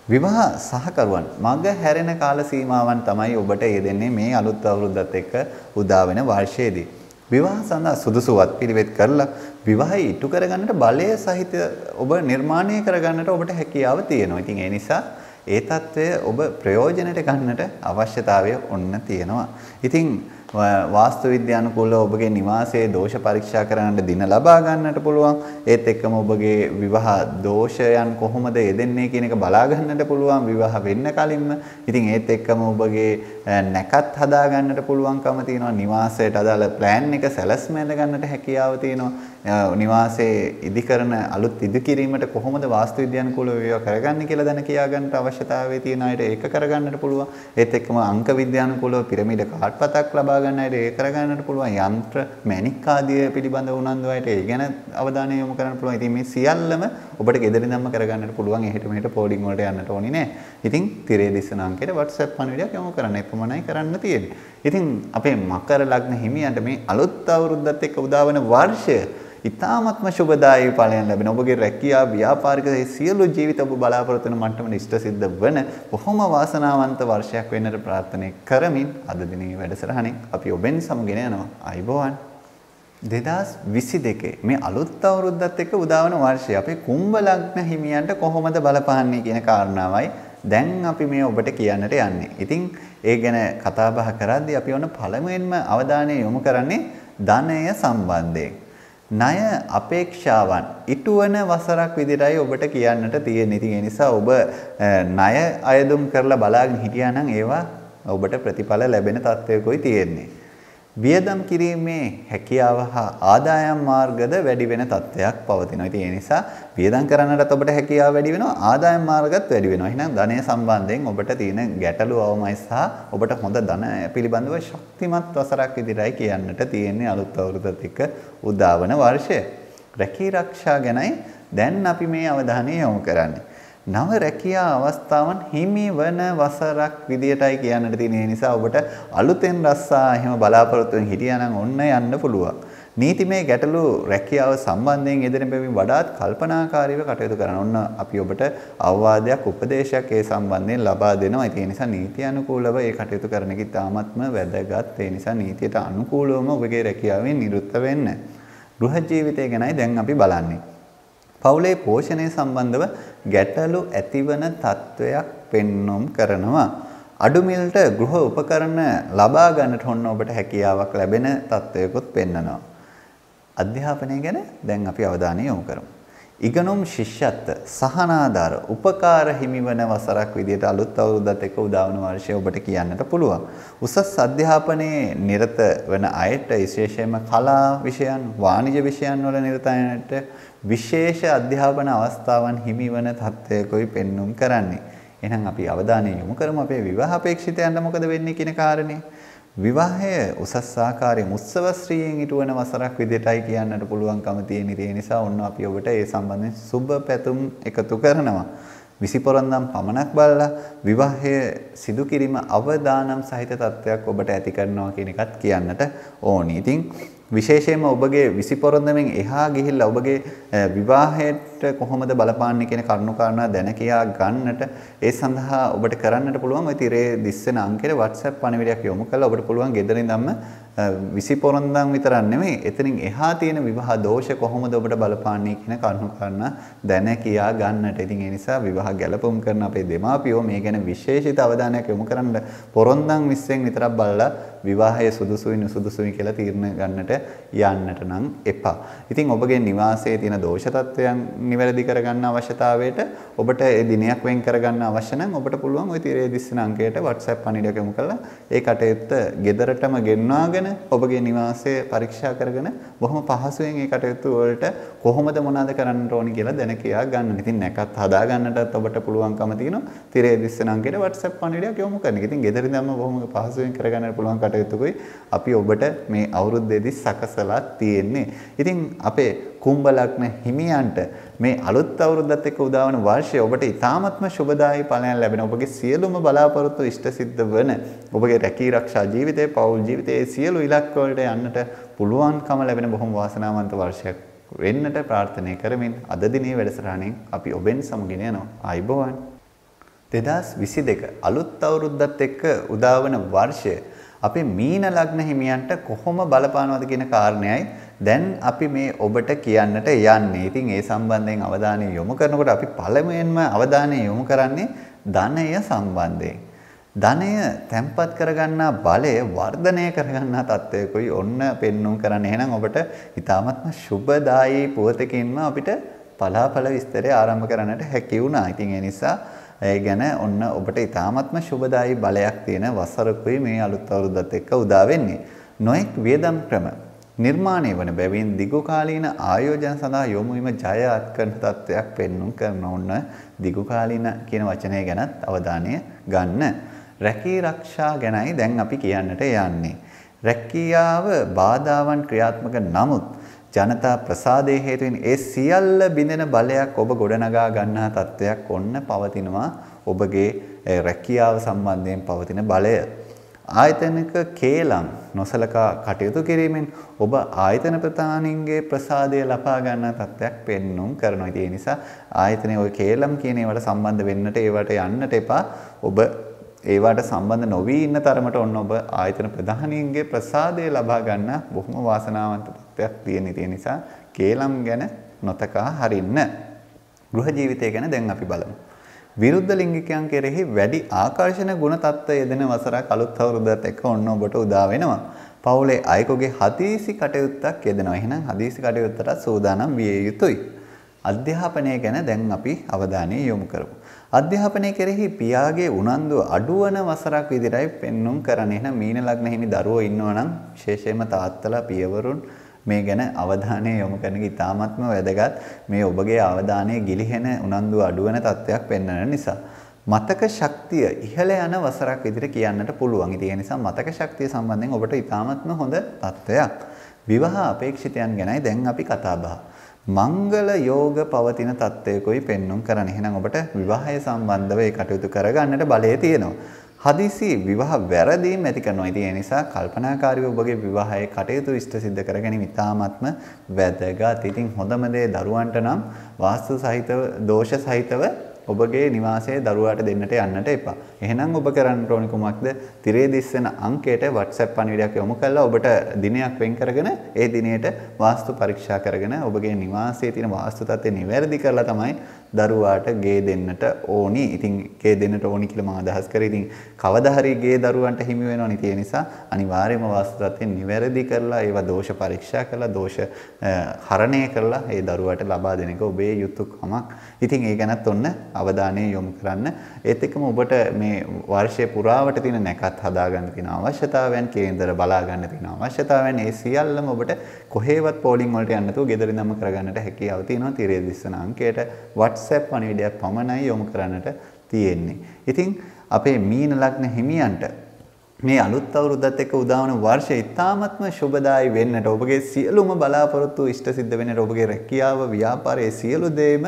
විවාහ සහකරුවන් මග හැරෙන කාල සීමාවන් තමයි ඔබට යෙදෙන්නේ මේ අලුත් අවුරුද්දත් එක්ක උදා වෙන වර්ෂයේදී. විවාහ සඳහා සුදුසු වත්පිළිවෙත් කරලා විවාහය ඉටු කරගන්නට බලය සහිත ඔබ නිර්මාණය කරගන්නට ඔබට හැකියාව තියෙනවා. ඉතින් ඒ නිසා ඒ తත්වය ඔබ ප්‍රයෝජනයට ගන්නට අවශ්‍යතාවය ඔන්න තියෙනවා. ඉතින් වාස්තු විද්‍යානුකූලව ඔබගේ නිවාසයේ දෝෂ පරීක්ෂා කරන්නට දින ලබා ගන්නට පුළුවන්. ඒත් එක්කම ඔබගේ විවාහ දෝෂයන් කොහොමද යෙදෙන්නේ කියන එක බලා ගන්නට පුළුවන් විවාහ වෙන්න කලින්ම. ඉතින් ඒත් එක්කම ඔබගේ නැකත් හදා ගන්නට පුළුවන්කම තියෙනවා. නිවාසයට අදාළ ප්ලෑන් එක සැලැස්ම ඇඳ ගන්නට හැකියාව තියෙනවා. නිවාසයේ ඉදි කරන අලුත් ඉදි කිරීමට කොහොමද වාස්තු විද්‍යානුකූලව ඒවා කරගන්නේ කියලා දැන කියා ගන්නට අවශ්‍යතාවය තියෙන අයට ඒක කරගන්නට පුළුවන්. ඒත් එක්කම අංක විද්‍යානුකූලව පිරමීඩ කාඩ්පතක් ලබා ගන්න අයට ඒක කරගන්නට පුළුවන්. යන්ත්‍ර මැණික් ආදිය පිළිබඳව උනන්දු අයට ඒ ගැන අවධානය යොමු කරන්න පුළුවන්. ඉතින් මේ සියල්ලම ඔබට ගෙදරින්දම කරගන්නට පුළුවන්. එහෙට මෙහෙට පෝලිං වලට යන්නට ඕනේ නෑ. ඉතින් තිරේ දිස්සන අංකයට WhatsApp පණිවිඩයක් යොමු කරන්න. එපමණයි කරන්න තියෙන්නේ. ඉතින් අපේ මකර ලග්න හිමියන්ට මේ අලුත් අවුරුද්දත් එක්ක උදා වන වර්ෂය ඉතාමත්ම සුබදායී ඵලයන් ලැබෙන ඔබගේ රැකියාව ව්‍යාපාරික සියලු ජීවිත ඔබ බලාපොරොත්තු වන මට්ටමට ඉෂ්ට සිද්ධ වන බොහොම වාසනාවන්ත වර්ෂයක් වෙන්නට ප්‍රාර්ථනා කරමින් අද දිනේ වැඩසටහනින් අපි ඔබෙන් සමගෙන යනවා. අයිබෝවන් 2022 මේ අලුත් අවුරුද්දත් එක්ක උදා වන වර්ෂය අපේ කුම්භ ලග්න හිමියන්ට කොහොමද බලපාන්නේ කියන කාරණාවයි දැන් අපි මේ ඔබට කියන්නට යන්නේ. ඉතින් ඒ ගැන කතා බහ කරද්දී අපි ඔන්න පළමුවෙන්ම අවධානය යොමු කරන්නේ ධනය සම්බන්ධයෙන්. ණය අපේක්ෂාවන් ඉටුවන වසරක් විදිහටයි ඔබට කියන්නට තියෙන්නේ. ඉතින් ඒ නිසා ඔබ ණය අයදුම් කරලා බලාගෙන හිටියා නම් ඒවා ඔබට ප්‍රතිඵල ලැබෙන තත්ත්වයකයි තියෙන්නේ. වියදම් කිරීමේ හැකියාව හා ආදායම් මාර්ගද වැඩි වෙන තත්ත්වයක් පවතිනවා. ඉතින් ඒ නිසා වියදම් කරන්නටත් ඔබට හැකියාව වැඩි වෙනවා, ආදායම් මාර්ගත් වැඩි වෙනවා. එහෙනම් ධනය සම්බන්ධයෙන් ඔබට තියෙන ගැටලු අවමයි සහ ඔබට හොඳ ධන පිළිබඳව ශක්තිමත් වසරක් විදිහටයි කියන්නට තියෙන්නේ අලුත් අවුරුද්දත් එක්ක උදා වන වර්ෂය. රැකී ආරක්ෂා ගැනයි දැන් අපි මේ අවධානය යොමු කරන්නේ. නව රැකියා අවස්ථාවන් හිමි වන වසරක් විදියටයි කියන්නට තියෙන නිසා ඔබට අලුතෙන් රස්සා එහෙම බලාපොරොත්තු වෙන හිටියා නම් ඔන්න යන්න පුළුවන්. නීතිමය ගැටලු රැකියාව සම්බන්ධයෙන් යෙදෙන බැවින් වඩාත් කල්පනාකාරීව කටයුතු කරන්න. ඔන්න අපි ඔබට අවවාදයක් උපදේශයක් ඒ සම්බන්ධයෙන් ලබා දෙනවා. ඒ නිසා නීති අනුකූලව ඒ කටයුතු කරන එක ඉතාමත්ම වැදගත්. ඒ නිසා නීතියට අනුකූලවම ඔබගේ රැකියාවෙන් නිරුත්ත වෙන්න. ගෘහ ජීවිතය ගැනයි දැන් අපි බලන්නේ. පවුලේ පෝෂණය සම්බන්ධව ගැටලු ඇතිවන තත්වයක් පෙන්눔 කරනවා. අඩු මිලට ගෘහ උපකරණ ලබා ගන්නට හොන්න ඔබට හැකියාවක් ලැබෙන තත්වයකුත් පෙන්වනවා. අධ්‍යාපනය ගැන දැන් අපි අවධානය යොමු කරමු. ඉගෙනුම් ශිෂ්‍යත්ව සහනාධාර උපකාර හිමිවන වසරක් විදිහට අලුත් අවුරුද්දත් එක්ක උදා වන වර්ෂය ඔබට කියන්නට පුළුවන්. උසස් අධ්‍යාපනයේ නිරත වන අයට විශේෂයෙන්ම කලා විෂයන්, වාණිජ විෂයන් වල නිරත අයට විශේෂ අධ්‍යාපන අවස්ථාවන් හිමිවන තත්ත්වයකයි පෙන්눔 කරන්නේ. එහෙනම් අපි අවධානය යොමු කරමු අපේ විවාහ අපේක්ෂිතයන්ට මොකද වෙන්නේ කියන කාරණේ. විවාහය උසස් ආකාරයෙන් උත්සව ශ්‍රීයෙන් ඉටුවන වසරක් විදිහටයි කියන්නට පුළුවන්කම තියෙන. ඒ නිසා ඔන්න අපි ඔබට ඒ සම්බන්ධයෙන් සුබ පැතුම් එකතු කරනවා. විසිපොරොන්දම් පමණක් බලලා විවාහය සිදු කිරීම අවදානම් සහිත තත්ත්වයක් ඔබට ඇති කරනවා කියන එකත් කියන්නට ඕනි. ඉතින් විශේෂයෙන්ම ඔබගේ විසිපොරොන්දමෙන් එහා ගිහිල්ලා ඔබගේ විවාහයට කොහොමද බලපාන්නේ කියන කරුණු කාරණා දැන කියා ගන්නට ඒ සඳහා ඔබට කරන්නට පුළුවන් ওই තිරේ දිස්සෙන අංකයට WhatsApp පණිවිඩයක් යොමු කරලා ඔබට පුළුවන් ගෙදරින්දම විසිපොරොන්දම් විතරක් නෙමෙයි එතනින් එහා තියෙන විවාහ දෝෂ කොහොමද ඔබට බලපාන්නේ කියන කරුණු කාරණා දැන කියා ගන්නට. ඉතින් ඒ නිසා විවාහ ගැලපුම් කරන අපේ දෙමාපියෝ මේ ගැන විශේෂිත අවධානයක් යොමු කරන්න පොරොන්දම් විශ්ෙන් විතරක් බලලා විවාහය සුදුසුයි නුසුදුසුයි කියලා තීරණ ගන්නට යන්නට නම් එපා. ඉතින් ඔබගේ නිවාසයේ තියෙන දෝෂ තත්ත්වයන් නිවැරදි කරගන්න අවශ්‍යතාවයට ඔබට ඒ දිනයක් වෙන් කරගන්න අවශ්‍ය නම් ඔබට පුළුවන් ওই තිරේ දිස්සන අංකයට WhatsApp පණිවිඩයක් යොමු කරලා ඒ කටයුත්ත ගෙදරටම ගෙන්වාගෙන ඔබගේ නිවාසය පරීක්ෂා කරගෙන බොහොම පහසුවෙන් ඒ කටයුතු වලට කොහොමද මොනවද කරන්න ඕනි කියලා දැන කියා ගන්න. ඉතින් නැකත් හදා ගන්නටත් ඔබට පුළුවන්කම තියෙනවා තිරේ දිස්සන අංකයට WhatsApp පණිවිඩයක් යොමු කරන්න. ඉතින් ගෙදරින්දම බොහොම පහසුවෙන් කරගන්න පුළුවන් කටයුතුකුයි අපි ඔබට මේ අවුරුද්දේදී සකසලා තියෙන්නේ. ඉතින් අපේ කුම්භ ලග්න හිමියන්ට මේ අලුත් අවුරුද්දත් එක්ක උදා වන වර්ෂය ඔබට ඉතාමත්ම සුබදායී ඵලයන් ලැබෙන ඔබගේ සියලුම බලාපොරොත්තු ඉෂ්ට සිද්ධ වන ඔබගේ රැකී ආරක්ෂා ජීවිතයේ පෞල් ජීවිතයේ සියලු ඉලක්ක වලට යන්නට පුළුවන්කම ලැබෙන බොහොම වාසනාවන්ත වර්ෂයක් වෙන්නට ප්‍රාර්ථනා කරමින් අද දිනේ වැඩසටහනින් අපි ඔබෙන් සමගින යනවා. ආයිබෝවන් 2022 අලුත් අවුරුද්දත් එක්ක උදා වන වර්ෂය අපේ මීන ලග්න හිමියන්ට කොහොම බලපානවද කියන කාරණයයි දැන් අපි මේ ඔබට කියන්නට යන්නේ. ඉතින් ඒ සම්බන්ධයෙන් අවධානය යොමු කරනකොට අපි පළමුවෙන්ම අවධානය යොමු කරන්නේ ධනය සම්බන්ධයෙන්. ධනය තැම්පත් කරගන්නා බලය වර්ධනය කරගන්නා තත්ත්වයකයි ඔන්න පෙන්눔 කරන්නේ. එහෙනම් ඔබට ඊටාත්ම සුබදායී පුවතකින්ම අපිට පලාපල විස්තරය ආරම්භ කරන්නට හැකි වුණා. ඉතින් ඒ නිසා ඒ ගැන ඔන්න ඔබට ඊටාත්ම සුබදායී බලයක් තියෙන වසරකුයි මේ අලුත් අවුරුද්දත් එක්ක උදා වෙන්නේ. නොඑක් වියදම් ක්‍රම නිර්මාණය වන බැවින් දිගුකාලීන ආයෝජන සඳහා යොමු වීම ජයවත් කරන තත්ත්වයක් පෙන්වුම් කරන ඕන දිගුකාලීන කියන වචනය ගැනත් අවධානය ගන්න. රැකී ආරක්ෂා ගැනයි දැන් අපි කියන්නට යන්නේ. රැකියාව බාධාවන් ක්‍රියාත්මක නමුත් ජනතා ප්‍රසාදයේ හේතුවෙන් ඒ සියල්ල බිඳෙන බලයක් ඔබ ගොඩනගා ගන්නා තත්ත්වයක් ඔන්න පවතිනවා ඔබගේ රැකියාව සම්බන්ධයෙන් පවතින බලය. ආයතනික කේලම් නොසලකා කටයුතු කිරීමෙන් ඔබ ආයතන ප්‍රධානීන්ගේ ප්‍රසාදය ලබා ගන්නා තත්ත්වයක් පෙන්වුම් කරනවා. ඒ නිසා ආයතනයේ ওই කේලම් කියන ඒවාට සම්බන්ධ වෙන්නට ඒවට යන්නට එපා. ඔබ ඒවට සම්බන්ධ නොවී ඉන්න තරමට ඔන්න ඔබ ආයතන ප්‍රධානීන්ගේ ප්‍රසාදය ලබා ගන්න බොහොම වාසනාවන්ත තත්ත්වයක් තියෙන. ඒ නිසා කේලම් ගැන නොතකා හරින්න. ගෘහ ජීවිතය ගැන දැන් අපි බලමු. විරුද්ධ ලිංගිකයන් කෙරෙහි වැඩි ආකර්ෂණ ගුණ තත්ත්වය යෙදෙන වසරක් අලුත් අවුරුද්දත් එක්ක ඔන්න ඔබට උදා වෙනවා. පවුලේ අයෙකුගේ හදිසි කටයුත්තක් යෙදෙනවා. එහෙනම් හදිසි කටයුත්තට සූදානම් විය යුතුයි. අධ්‍යාපනය ගැන දැන් අපි අවධානය යොමු කරමු. අධ්‍යාපනය කෙරෙහි පියාගේ උනන්දුව අඩුවන වසරක් විදිහටයි පෙන්눔 කරන්නේ. එහෙනම් මීන ලග්න හිමි දරුවෝ ඉන්නවා නම් විශේෂයෙන්ම තාත්තලා පියවරුන් මේ ගැන අවධානය යොමු කරන එක ඉතාමත්ම වැදගත්. මේ ඔබගේ අවධානය ගිලිහෙන උනන්දුව අඩුවන තත්ත්වයක් පෙන්වන නිසා මතක ශක්තිය ඉහළ යන වසරක් විදිහට කියන්නට පුළුවන්. ඒ නිසා මතක ශක්තිය සම්බන්ධයෙන් ඔබට ඉතාමත්ම හොඳ තත්ත්වයක්. විවාහ අපේක්ෂිතයන් ගැනයි දැන් අපි කතා බහ. මංගල යෝග පවතින තත්ත්වයකයි පෙන්눔 කරන්නේ. එහෙනම් ඔබට විවාහය සම්බන්ධව ඒ කටයුතු කරගන්නට බලය තියෙනවා. හදිසි විවාහ වැරදීම් ඇති කරනවා. ඒ නිසා කල්පනාකාරීව ඔබගේ විවාහයේ කටයුතු ඉෂ්ට සිද්ධ කර ගැනීම ඉතාමත්ම වැදගත්. ඉතින් හොඳම දේ දරුවන්ට නම් වාස්තු සහිතව දෝෂ සහිතව ඔබගේ නිවාසයේ දරුවාට දෙන්නට යන්නට එපා. එහෙනම් ඔබ කරන්න ඕනේ කුමක්ද? තිරේ දිස්සන අංකයට WhatsApp පණිවිඩයක් යොමු කරලා ඔබට දිනයක් වෙන් කරගෙන ඒ දිනයට වාස්තු පරීක්ෂා කරගෙන ඔබගේ නිවාසයේ තියෙන වාස්තු තත්ත්වය නිවැරදි කරලා තමයි දරුවාට ගේ දෙන්නට ඕනි. ඉතින් ගේ දෙන්නට ඕනි කියලා මම අදහස් කරේ. ඉතින් කවදා හරි ගේ දරුවන්ට හිමි වෙනවනේ. ඒ නිසා අනිවාර්යයෙන්ම වාස්තු තත්ත්වය නිවැරදි කරලා ඒවා දෝෂ පරීක්ෂා කරලා දෝෂ හරණය කරලා ඒ දරුවාට ලබා දෙන එක ඔබේ යුතුයකමක්. ඉතින් ඒ ගැනත් ඔන්න අවධානය යොමු කරන්න. ඒත් එක්කම ඔබට මේ වර්ෂයේ පුරාවට තියෙන නැකත් හදාගන්න තියෙන අවශ්‍යතාවයන්, කේන්දර බලා ගන්න තියෙන අවශ්‍යතාවයන්, ඒ සියල්ලම ඔබට කොහේවත් පෝලිං වලට යන්න නැතුව ගෙදරින් නම් කරගන්නට හැකියාව තියෙනවා. තිරේ දිස්සන අංකයට WhatsApp පණිවිඩයක් පමණයි යොමු කරන්නට තියෙන්නේ. ඉතින් අපේ මීන ලග්න හිමියන්ට මේ අලුත් අවුරුද්දත් එක්ක උදා වන වර්ෂය ඉතාමත්ම සුබදායි වෙන්නට ඔබගේ සියලුම බලාපොරොත්තු ඉෂ්ට සිද්ධ වෙන්නට ඔබගේ රැකියාව ව්‍යාපාරයේ සියලු දේම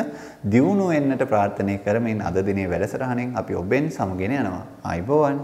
දියුණු වෙන්නට ප්‍රාර්ථනා කරමින් අද දිනේ වැඩසටහනෙන් අපි ඔබෙන් සමුගෙන යනවා. ආයුබෝවන්.